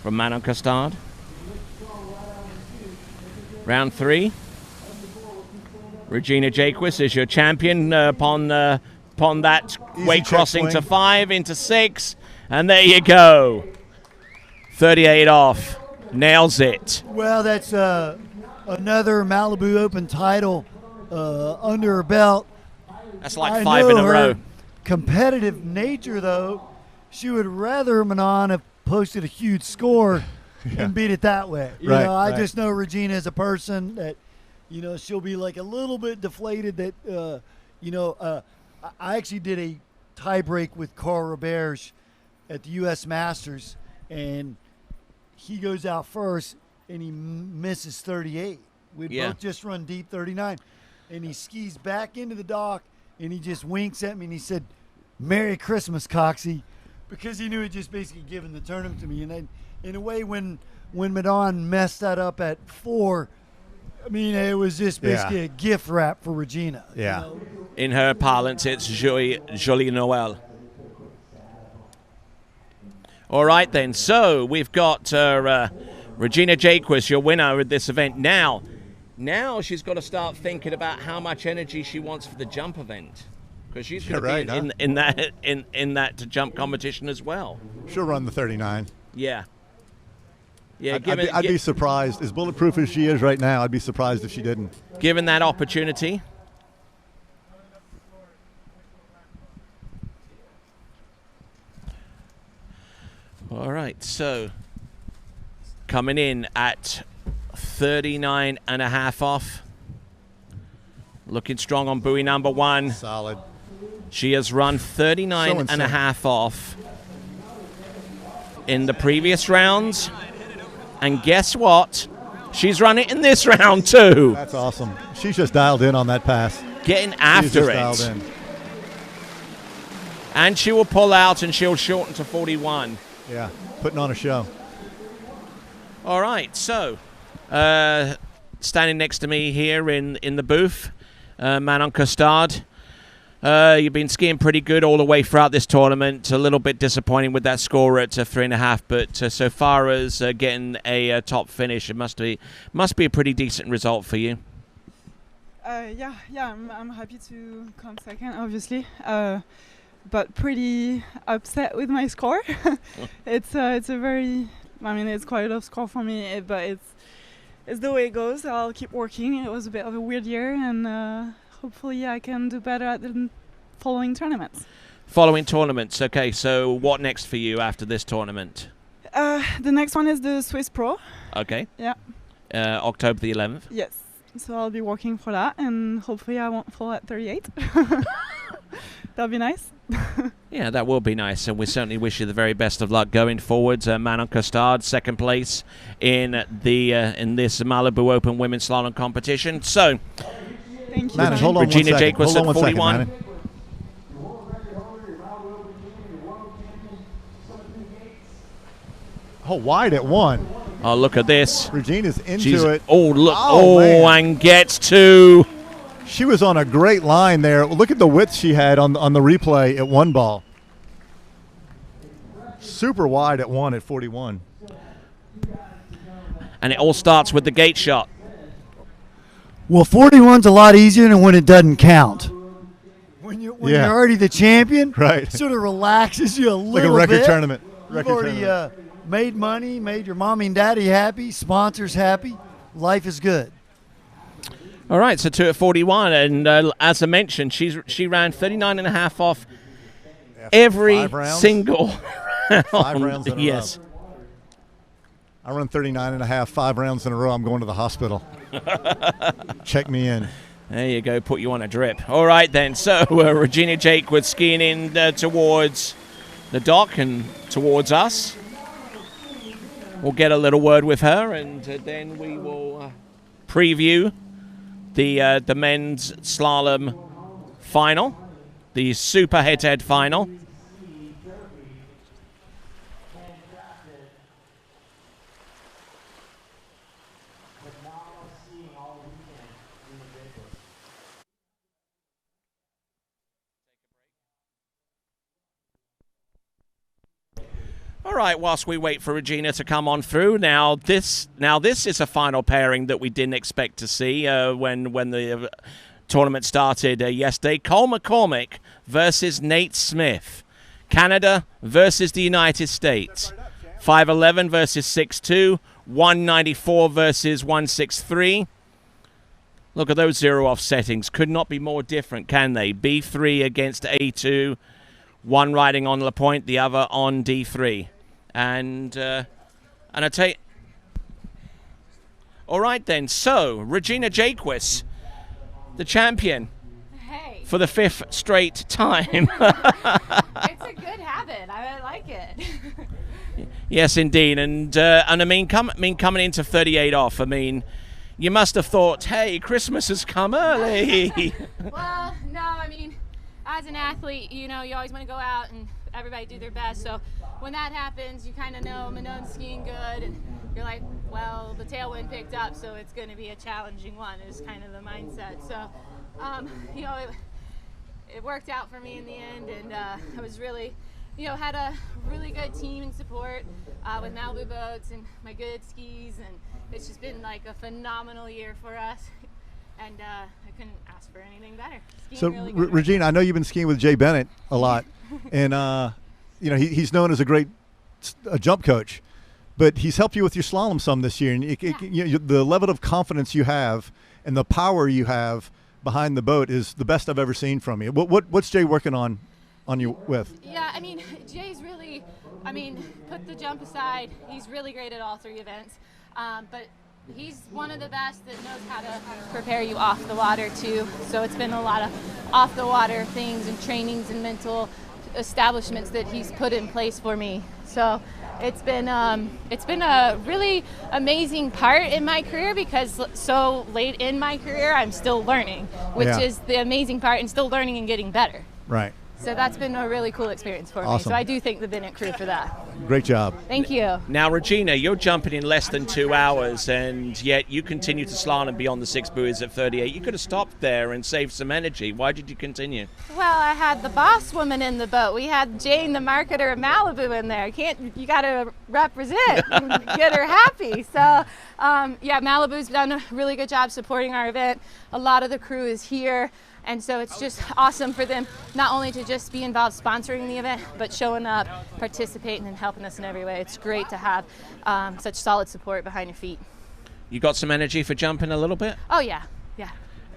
from Manon Costard. Round 3. Regina Jaquist is your champion upon that weight crossing to 5 into 6. And there you go. 38 off. Nails it. Well, that's another Malibu Open title under her belt. That's like 5 in a row. Competitive nature, though, she would rather Manon have posted a huge score and beat it that way. I just know Regina as a person that, she'll be like a little bit deflated that, I actually did a tie break with Carl Roberge at the U.S. Masters, and he goes out first, and he misses 38. We'd both just run deep 39, and he skis back into the dock, and he just winks at me, and he said, "Merry Christmas, Coxie," because he knew he'd just basically given the tournament to me. And then, in a way, when Manon messed that up at 4, I mean, it was just basically a gift wrap for Regina. Yeah. You know? In her parlance, it's Jolie Noël. All right, then. So we've got Regina Jaquez, your winner of this event. Now she's got to start thinking about how much energy she wants for the jump event, because she's going to be in that jump competition as well. She'll run the 39. Yeah. Yeah. I'd be surprised. As bulletproof as she is right now, I'd be surprised if she didn't. Given that opportunity. All right, so coming in at 39 and a half off. Looking strong on buoy number 1. Solid. She has run 39 and a half off in the previous rounds. And guess what? She's run it in this round too. That's awesome. She's just dialed in on that pass. Getting after it. Dialed in. And she will pull out and she'll shorten to 41. Yeah, putting on a show. All right, so standing next to me here in the booth, Manon Costard. You've been skiing pretty good all the way throughout this tournament. A little bit disappointing with that score at 3.5, but so far as getting a top finish, it must be a pretty decent result for you. Yeah, I'm happy to come second, obviously. But pretty upset with my score. It's a very, I mean, it's quite a low score for me, but it's the way it goes. I'll keep working. It was a bit of a weird year, and hopefully I can do better at the following tournaments. Following tournaments, okay. So what next for you after this tournament? The next one is the Swiss Pro. Okay. Yeah. October the 11th. Yes. So I'll be working for that, and hopefully I won't fall at 38. That'll be nice. Yeah, that will be nice, and we certainly wish you the very best of luck going forwards. Manon Costard, second place in this Malibu Open Women's Slalom competition. So, thank you. Manon, hold on Regina one second. Jaquez Hold on at one second, 41. Manon. Oh, wide at 1. Oh, look at this. Regina's into it. Oh, look. Oh, man. And gets 2. She was on a great line there. Look at the width she had on the replay at 1 ball. Super wide at 1 at 41. And it all starts with the gate shot. Well, 41's a lot easier than when it doesn't count. When you're already the champion, Right. sort of relaxes you a little bit. Like a record tournament. You've already made money, made your mommy and daddy happy, sponsors happy. Life is good. All right, so 2 at 41, and as I mentioned, she ran 39 and a half off every single round. 5 rounds in a yes. row. I run 39 and a half, 5 rounds in a row. I'm going to the hospital. Check me in. There you go, put you on a drip. All right, then. So Regina Jaquez skiing in towards the dock and towards us. We'll get a little word with her, and then we will preview the men's slalom final, the super head-to-head final. All right, whilst we wait for Regina to come on through, now this is a final pairing that we didn't expect to see when the tournament started yesterday. Cole McCormick versus Nate Smith. Canada versus the United States. 5'11 versus 6'2. 194 versus 163. Look at those zero-off settings. Could not be more different, can they? B3 against A2. One riding on La Pointe, the other on D3. And I tell you, all right then. So Regina Jaquez, the champion, for the 5th straight time. It's a good habit. I like it. Yes, indeed. And I mean, coming into 38 off. I mean, you must have thought, hey, Christmas has come early. Well, no. I mean, as an athlete, you know, you always want to go out and everybody do their best. So when that happens, you kind of know Manon's skiing good, and you're like, well, the tailwind picked up, so it's going to be a challenging one, is kind of the mindset. So, you know, it worked out for me in the end, and I was really, you know, had a really good team and support with Malibu boats and my good skis, and it's just been like a phenomenal year for us, and I couldn't ask for anything better. Skiing So, really good Regina, I know you've been skiing with Jay Bennett a lot, and you know he's known as a great jump coach, but he's helped you with your slalom some this year, and the level of confidence you have and the power you have behind the boat is the best I've ever seen from you. What's Jay working on you with? Yeah, I mean, Jay's really, I mean, put the jump aside, he's really great at all 3 events, but he's one of the best that knows how to prepare you off the water too. So it's been a lot of off the water things and trainings and mental establishments that he's put in place for me. So it's been a really amazing part in my career, because so late in my career I'm still learning, which is the amazing part, and still learning and getting better. Right. So that's been a really cool experience for me. So I do thank the Bennett crew for that. Great job. Thank you. Now, Regina, you're jumping in less than 2 hours, and yet you continue to slalom beyond the 6 buoys at 38. You could have stopped there and saved some energy. Why did you continue? Well, I had the boss woman in the boat. We had Jane, the marketer of Malibu, in there. You got to represent and get her happy. So, yeah, Malibu's done a really good job supporting our event. A lot of the crew is here. And so it's just awesome for them not only to just be involved sponsoring the event, but showing up, participating, and helping us in every way. It's great to have such solid support behind your feet. You got some energy for jumping a little bit? Oh, yeah.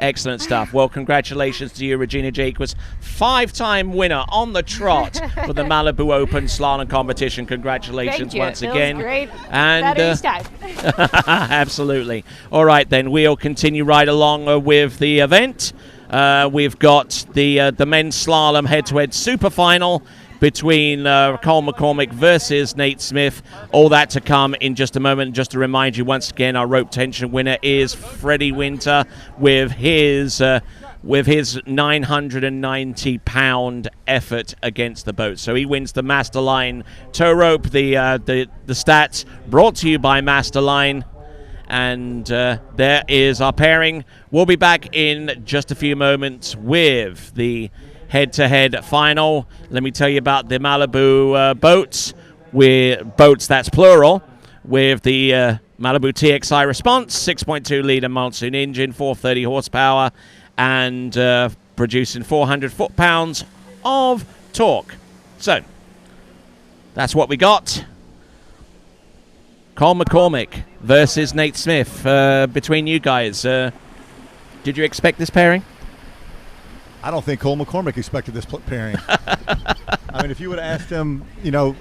Excellent stuff. Well, congratulations to you, Regina Jacques, 5-time winner on the trot for the Malibu Open Slalom competition. Congratulations once again. Great. And better each time. Absolutely. All right, then we'll continue right along with the event. We've got the men's slalom head-to-head super final between Cole McCormick versus Nate Smith. All that to come in just a moment. Just to remind you once again, our rope tension winner is Freddie Winter with his 990-pound effort against the boat. So he wins the Masterline tow rope. The stats brought to you by Masterline. And there is our pairing. We'll be back in just a few moments with the head-to-head final. Let me tell you about the Malibu boats. Boats, that's plural, with the Malibu TXI Response, 6.2-liter monsoon engine, 430 horsepower, and producing 400 foot-pounds of torque. So, that's what we got. Cole McCormick versus Nate Smith. Between you guys, did you expect this pairing? I don't think Cole McCormick expected this pairing. I mean, if you would have asked him, you know,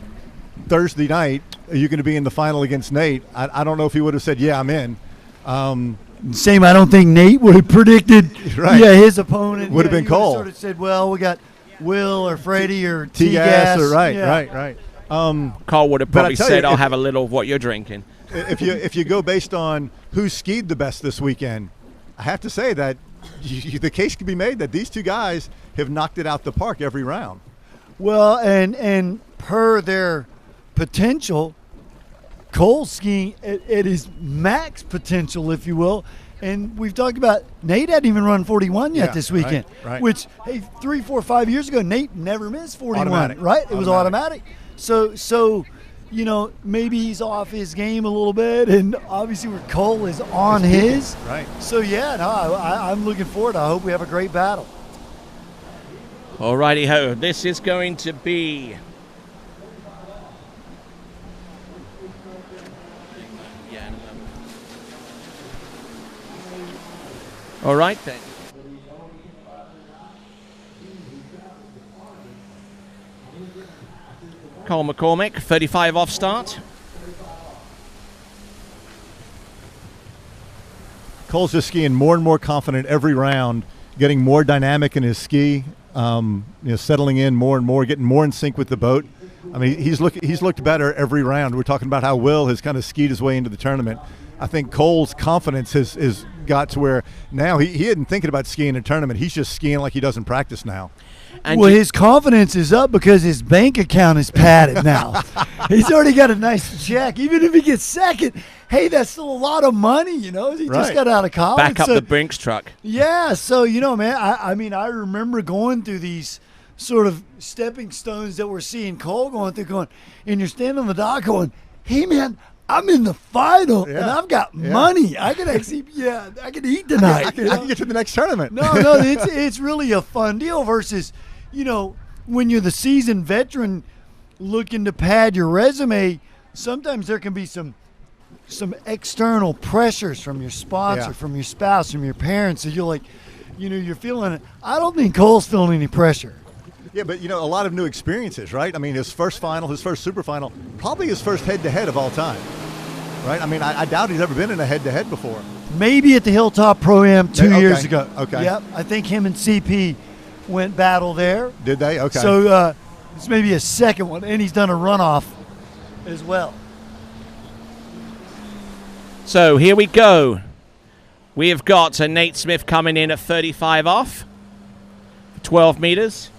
Thursday night, are you going to be in the final against Nate? I don't know if he would have said, yeah, I'm in. Same, I don't think Nate would have predicted his opponent. Would have been Cole. Sort of said, well, we got Will or Freddie or T-Gas. Right. Cole would have probably said, I'll have a little of what you're drinking. If you go based on who skied the best this weekend, I have to say that the case can be made that these two guys have knocked it out the park every round. Well, and per their potential, Cole's skiing at his max potential, if you will. And we've talked about Nate hadn't even run 41 yet this weekend, right. Which, hey, 3, 4, 5 years ago, Nate never missed 41, automatic. Right? It was automatic. So, you know, maybe he's off his game a little bit, and obviously where Cole is on his. Right. So, yeah, no, I'm looking forward. I hope we have a great battle. All righty ho. This is going to be... All right, then. Cole McCormick, 35 off start. Cole's just skiing more and more confident every round, getting more dynamic in his ski, settling in more and more, getting more in sync with the boat. I mean, he's looked better every round. We're talking about how Will has kind of skied his way into the tournament. I think Cole's confidence has got to where now he isn't thinking about skiing in a tournament. He's just skiing like he does in practice now. And well, his confidence is up because his bank account is padded now. He's already got a nice check. Even if he gets second, hey, that's still a lot of money, you know. He just got out of college. Back up the Brinks truck. Yeah, so, you know, man, I mean, I remember going through these sort of stepping stones that we're seeing Cole going through, and you're standing on the dock going, hey, man, I'm in the final, and I've got money. I can actually, I can eat tonight. I can get to the next tournament. No, it's really a fun deal versus, you know, when you're the seasoned veteran looking to pad your resume, sometimes there can be some external pressures from your sponsor, from your spouse, from your parents. So you're like, you know, you're feeling it. I don't think Cole's feeling any pressure. Yeah, but, you know, a lot of new experiences, right? I mean, his first final, his first super final, probably his first head-to-head of all time, right? I mean, I doubt he's ever been in a head-to-head before. Maybe at the Hilltop Pro-Am 2 years ago. Okay. Yep, I think him and CP went battle there. Did they? Okay. So it's maybe a second one, and he's done a runoff as well. So here we go. We have got Nate Smith coming in at 35 off, 12 meters.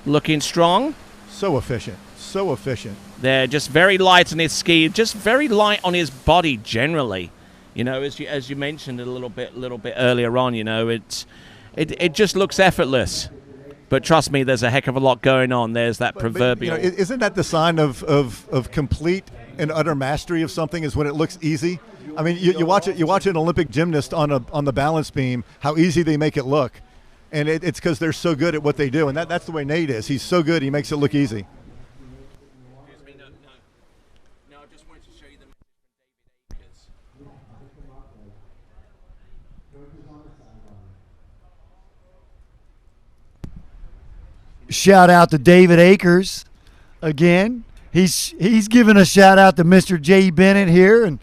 Looking strong. So efficient. So efficient. They're just very light on his ski, just very light on his body generally. You know, as you mentioned a little bit earlier on, you know, it just looks effortless. But trust me, there's a heck of a lot going on. There's that proverbial. But, you know, isn't that the sign of complete and utter mastery of something is when it looks easy? I mean, you watch an Olympic gymnast on the balance beam, how easy they make it look. And it's because they're so good at what they do. And that's the way Nate is. He's so good, he makes it look easy. Excuse me, no, I just wanted to show you the message from David Akers. Shout out to David Akers again. He's giving a shout out to Mr. Jay Bennett here. And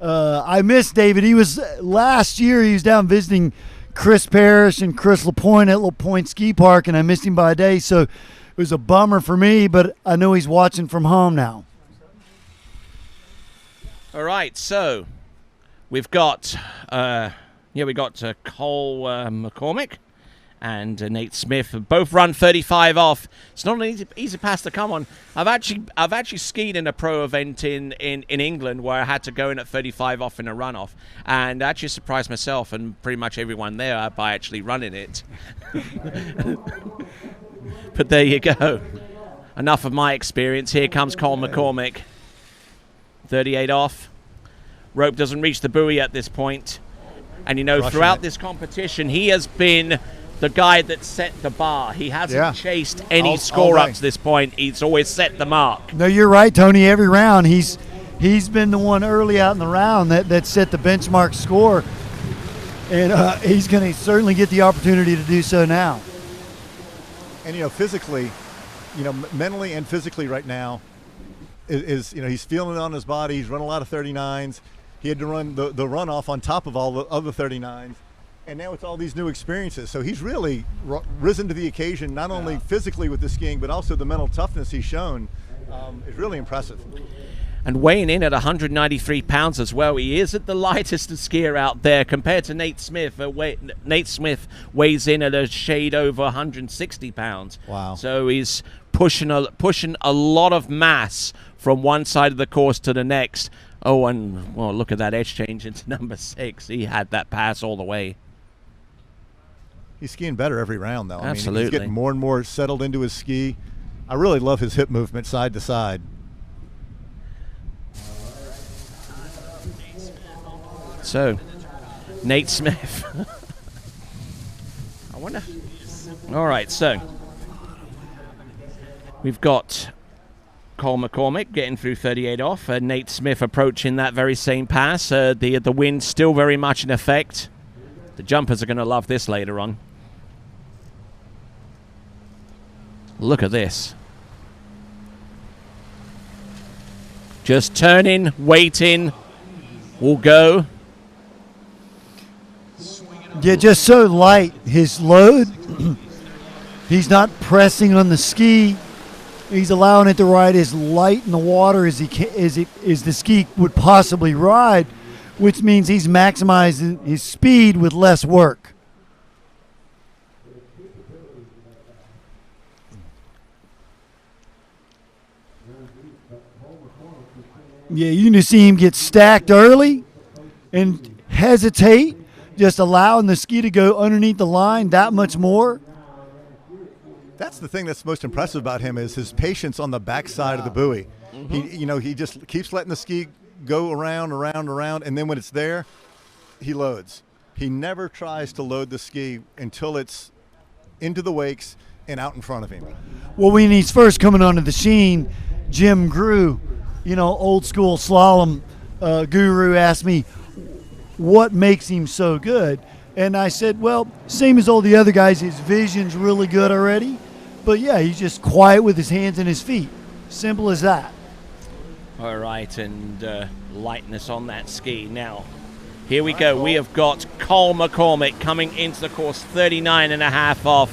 I miss David. He was last year, he was down visiting Chris Parrish and Chris LaPointe at LaPointe Ski Park, and I missed him by a day, so it was a bummer for me, but I know he's watching from home now. All right, so we've got Cole McCormick and Nate Smith both run 35 off. It's not an easy pass to come on. I've actually skied in a pro event in England where I had to go in at 35 off in a runoff, and I actually surprised myself and pretty much everyone there by actually running it. But there you go. Enough of my experience. Here comes Cole McCormick. 38 off. Rope doesn't reach the buoy at this point. And, you know, throughout this competition, he has been the guy that set the bar. He hasn't chased any score up to this point. He's always set the mark. No, you're right, Tony. Every round, he's been the one early out in the round that set the benchmark score. And he's going to certainly get the opportunity to do so now. And, you know, physically, you know, mentally and physically right now, is you know, he's feeling it on his body. He's run a lot of 39s. He had to run the runoff on top of all the other 39s. And now it's all these new experiences. So he's really risen to the occasion, not only physically with the skiing, but also the mental toughness he's shown is really impressive. And weighing in at 193 pounds as well. He isn't the lightest skier out there compared to Nate Smith. Nate Smith weighs in at a shade over 160 pounds. Wow. So he's pushing a lot of mass from one side of the course to the next. Oh, and well, look at that edge change into number 6. He had that pass all the way. He's skiing better every round, though. Absolutely. I mean, he's getting more and more settled into his ski. I really love his hip movement side to side. So, Nate Smith. I wonder. All right, so we've got Cole McCormick getting through 38 off. Nate Smith approaching that very same pass. The wind still very much in effect. The jumpers are going to love this later on. Look at this. Just turning, waiting, will go. Yeah, just so light. His load, he's not pressing on the ski. He's allowing it to ride as light in the water as the ski would possibly ride, which means he's maximizing his speed with less work. Yeah, you can see him get stacked early and hesitate, just allowing the ski to go underneath the line that much more. That's the thing that's most impressive about him is his patience on the backside of the buoy. He just keeps letting the ski go around, and then when it's there, he loads. He never tries to load the ski until it's into the wakes and out in front of him. Well, when he's first coming onto the scene, Jim Grew, old school slalom guru, asked me what makes him so good. And I said, well, same as all the other guys, his vision's really good already. But yeah, he's just quiet with his hands and his feet. Simple as that. All right, and lightness on that ski. Now, here we go. We have got Cole McCormick coming into the course, 39.5 off.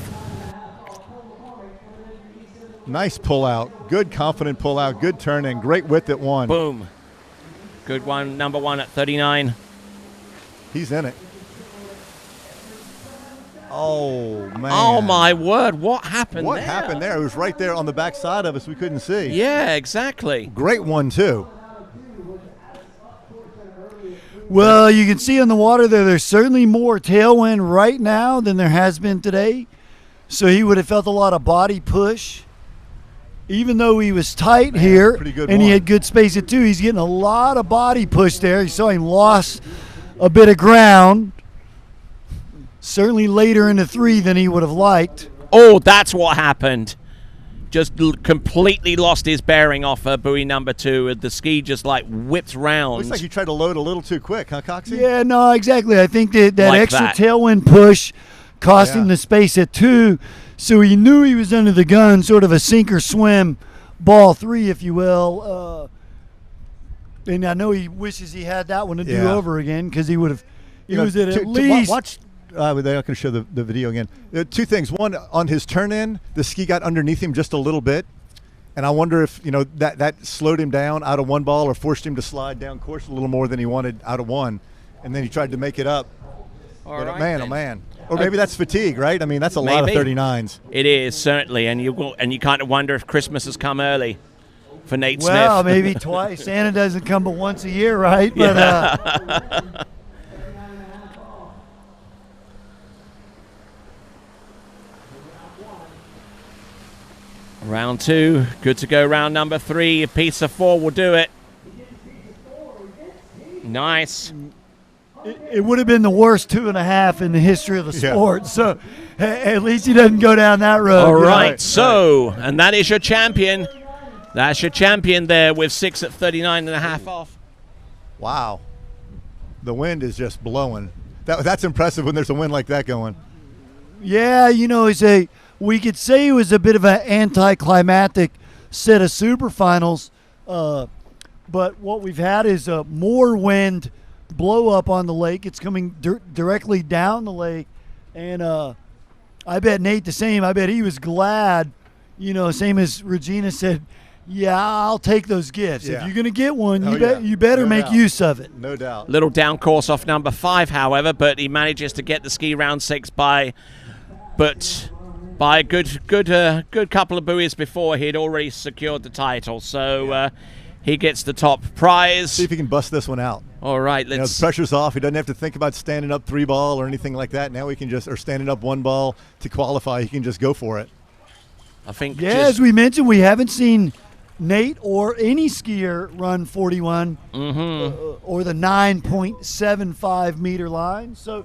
Nice pull out. Good confident pull out. Good turn in. Great width at one. Boom. Good one. Number one at 39. He's in it. Oh, man. Oh, my word. What happened there? What happened there? It was right there on the back side of us. We couldn't see. Yeah, exactly. Great one, too. Well, you can see on the water there's certainly more tailwind right now than there has been today. So he would have felt a lot of body push. Even though he was tight here and he had good space at 2, he's getting a lot of body push there. You saw him lost a bit of ground. Certainly later into 3 than he would have liked. Oh, that's what happened. Just completely lost his bearing off buoy number 2. The ski just whipped round. Looks like you tried to load a little too quick, huh, Coxie? Yeah, no, exactly. I think that extra tailwind push cost him the space at 2. So he knew he was under the gun, sort of a sink or swim ball 3, if you will. And I know he wishes he had that one to do over again because he would have used it at least. Watch. They're not going to show the video again. 2 things. One, on his turn in, the ski got underneath him just a little bit. And I wonder if, that slowed him down out of 1 ball or forced him to slide down course a little more than he wanted out of 1. And then he tried to make it up. Oh, man. Or maybe that's fatigue, right? I mean, that's a lot of 39s. It is, certainly. And you kind of wonder if Christmas has come early for Nate Smith. Well, maybe twice. Santa doesn't come but once a year, right? But round 2, good to go. Round number 3, a piece of 4 will do it. Nice. It would have been the worst 2.5 in the history of the sport. So at least he doesn't go down that road. All right. So, and that is your champion. That's your champion there with 6 at 39.5 off. Wow. The wind is just blowing. That's impressive when there's a wind like that going. Yeah, we could say it was a bit of an anticlimactic set of super finals, but what we've had is more wind blow up on the lake. It's coming directly down the lake, and I bet Nate the same. I bet he was glad, same as Regina said, yeah, I'll take those gifts. Yeah. If you're going to get one, you better make use of it. No doubt. Little down course off number 5, however, but he manages to get the ski round 6 by a good couple of buoys before he'd already secured the title. So he gets the top prize. See if he can bust this one out. All right, the pressure's off. He doesn't have to think about standing up 3 ball or anything like that. Now he can or standing up 1 ball to qualify. He can just go for it. I think. Yeah, as we mentioned, we haven't seen Nate or any skier run 41 or the 9.75 meter line. So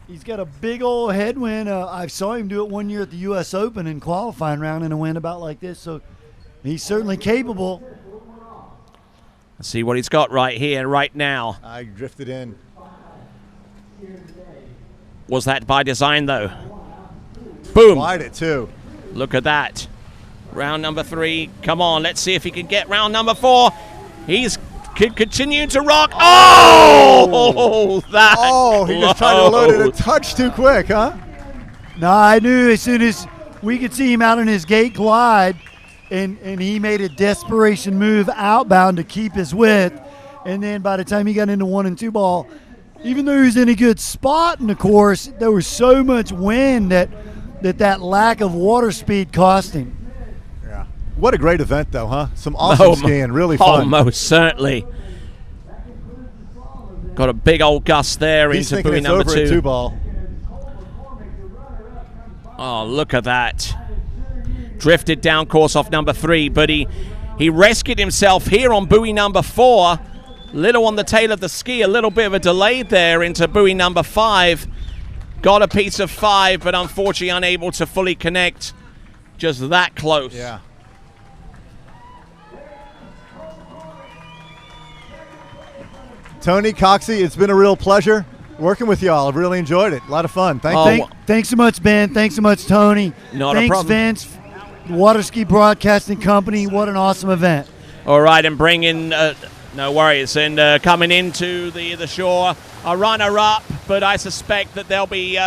he's got a big old headwind. I saw him do it one year at the U.S. Open in qualifying round in a wind about like this. So he's certainly capable. Let's see what he's got right here, right now. I drifted in. Was that by design, though? Boom. Wide it, too. Look at that. Round number 3. Come on, let's see if he can get round number 4. He's continuing to rock. Oh, that. Oh, he just tried to load it a touch too quick, huh? No, I knew as soon as we could see him out on his gate glide, and he made a desperation move outbound to keep his width. And then by the time he got into 1 and 2 ball, even though he was in a good spot in the course, there was so much wind that lack of water speed cost him. Yeah. What a great event, though, huh? Some awesome skiing, really fun. Oh, most certainly. Got a big old gust there He's into thinking buoy it's number over 2. at 2-ball. Oh, look at that. Drifted down course off number 3, but he rescued himself here on buoy number 4. Little on the tail of the ski, a little bit of a delay there into buoy number 5. Got a piece of 5, but unfortunately unable to fully connect. Just that close. Yeah. Tony, Coxie, it's been a real pleasure working with y'all. I've really enjoyed it. A lot of fun. Thanks so much, Ben. Thanks so much, Tony. Not Thanks, a problem. Vince. Water Ski Broadcasting Company. What an awesome event. All right, and bringing, no worries, and coming into the shore, a runner-up, but I suspect that there'll be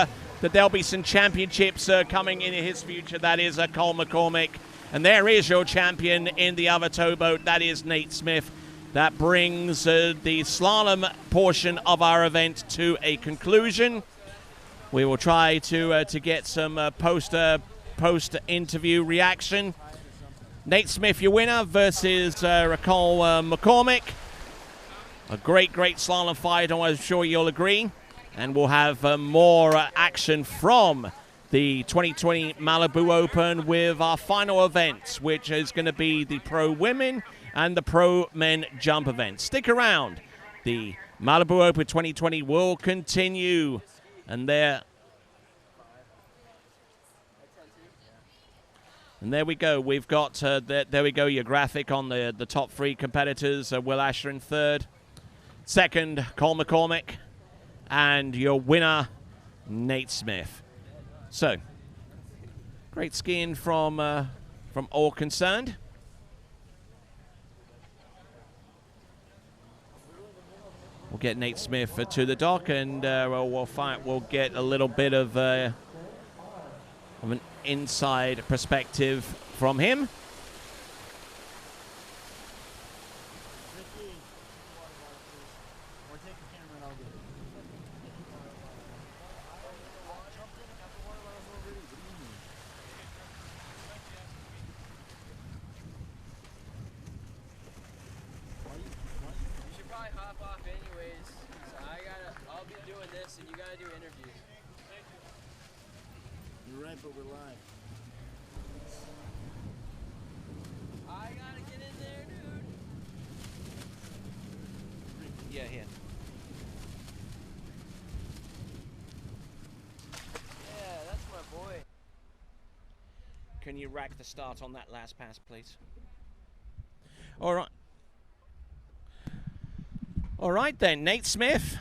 some championships coming in his future. That is Cole McCormick, and there is your champion in the other towboat. That is Nate Smith. That brings the slalom portion of our event to a conclusion. We will try to get some post-interview reaction. Nate Smith, your winner, versus Cole McCormick. A great slalom fight, I'm sure you'll agree. And we'll have more action from the 2020 Malibu Open with our final event, which is going to be the Pro Women and the Pro Men Jump event. Stick around. The Malibu Open 2020 will continue. And there we go. We've got, there we go, your graphic on the top 3 competitors. Will Asher in 3rd. 2nd, Cole McCormick. And your winner, Nate Smith. So, great skiing from all concerned. We'll get Nate Smith to the dock, and we'll get a little bit of an inside perspective from him. Can you rack the start on that last pass, please? All right. All right, then. Nate Smith,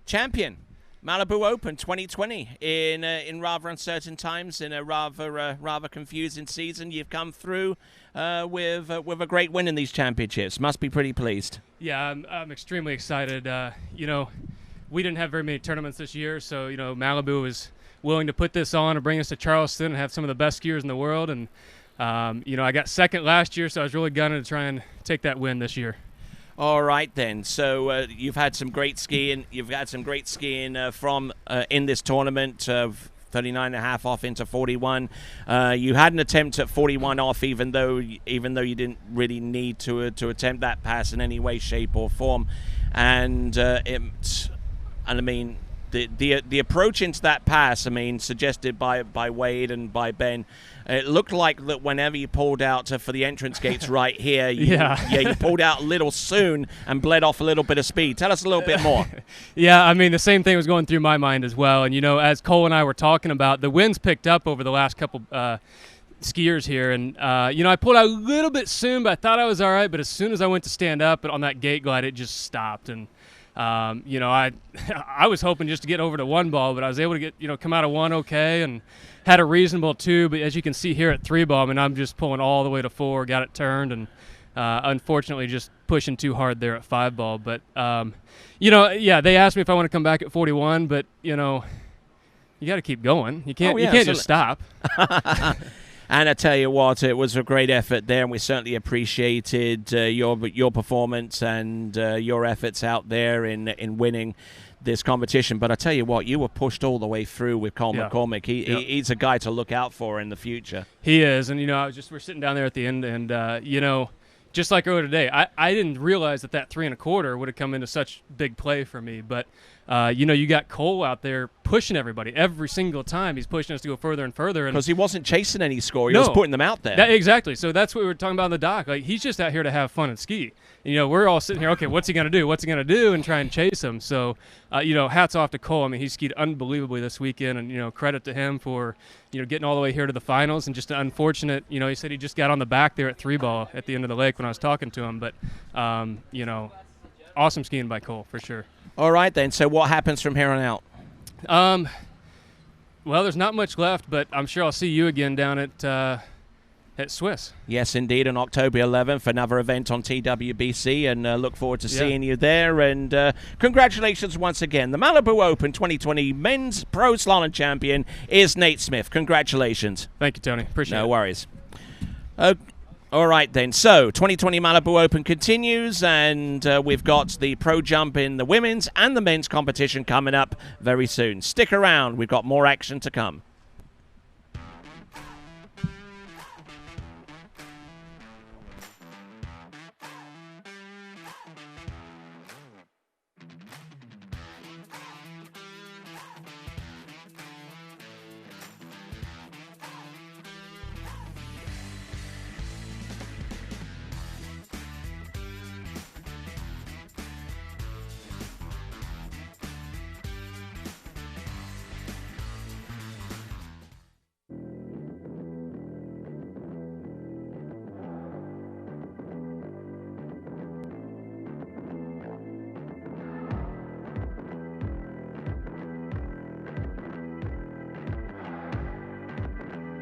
champion. Malibu Open 2020 in rather uncertain times, in a rather confusing season. You've come through with a great win in these championships. Must be pretty pleased. Yeah, I'm extremely excited. You know, we didn't have very many tournaments this year, so you know Malibu was willing to put this on and bring us to Charleston and have some of the best skiers in the world. And you know, I got 2nd last year, so I was really gunning to try and take that win this year. All right, then. So you've had some great skiing. You've had some great skiing from in this tournament of 39.5 off into 41. You had an attempt at 41 off, even though you didn't really need to attempt that pass in any way, shape, or form. And I mean, the approach into that pass, I mean, suggested by Wade and by Ben, it looked like that whenever you pulled out for the entrance gates right here, you pulled out a little soon and bled off a little bit of speed. Tell us a little bit more. Yeah, I mean, the same thing was going through my mind as well. And, you know, as Cole and I were talking about, the wind's picked up over the last couple skiers here. And, you know, I pulled out a little bit soon, but I thought I was all right. But as soon as I went to stand up on that gate glide, it just stopped. And, you know, I was hoping just to get over to 1 ball, but I was able to come out of 1 okay and had a reasonable 2. But as you can see here at 3 ball, I mean, I'm just pulling all the way to 4, got it turned, and unfortunately just pushing too hard there at 5 ball. But, you know, yeah, they asked me if I want to come back at 41, but, you know, you got to keep going. You can't just stop. And I tell you what, it was a great effort there, and we certainly appreciated your performance and your efforts out there in winning this competition. But I tell you what, you were pushed all the way through with Cole McCormick. He's a guy to look out for in the future. He is, and we're sitting down there at the end, and just like earlier today, I didn't realize that 3 1/4 would have come into such big play for me. But, you got Cole out there pushing everybody. Every single time he's pushing us to go further and further. Because he wasn't chasing any score. He was putting them out there. Exactly. So that's what we were talking about in the dock. Like, he's just out here to have fun and ski. We're all sitting here, okay, what's he going to do? What's he going to do? And try and chase him. So, hats off to Cole. I mean, he skied unbelievably this weekend. And, credit to him for, getting all the way here to the finals. And just an unfortunate, he said he just got on the back there at 3-ball at the end of the lake when I was talking to him. But, awesome skiing by Cole for sure. All right, then. So what happens from here on out? Well, there's not much left, but I'm sure I'll see you again down at Swiss. Yes, indeed, on October 11th, another event on TWBC, and look forward to seeing you there. And congratulations once again. The Malibu Open 2020 Men's Pro Slalom Champion is Nate Smith. Congratulations. Thank you, Tony. Appreciate it. No worries. All right, then. So, 2020 Malibu Open continues, and we've got the Pro Jump in the women's and the men's competition coming up very soon. Stick around. We've got more action to come.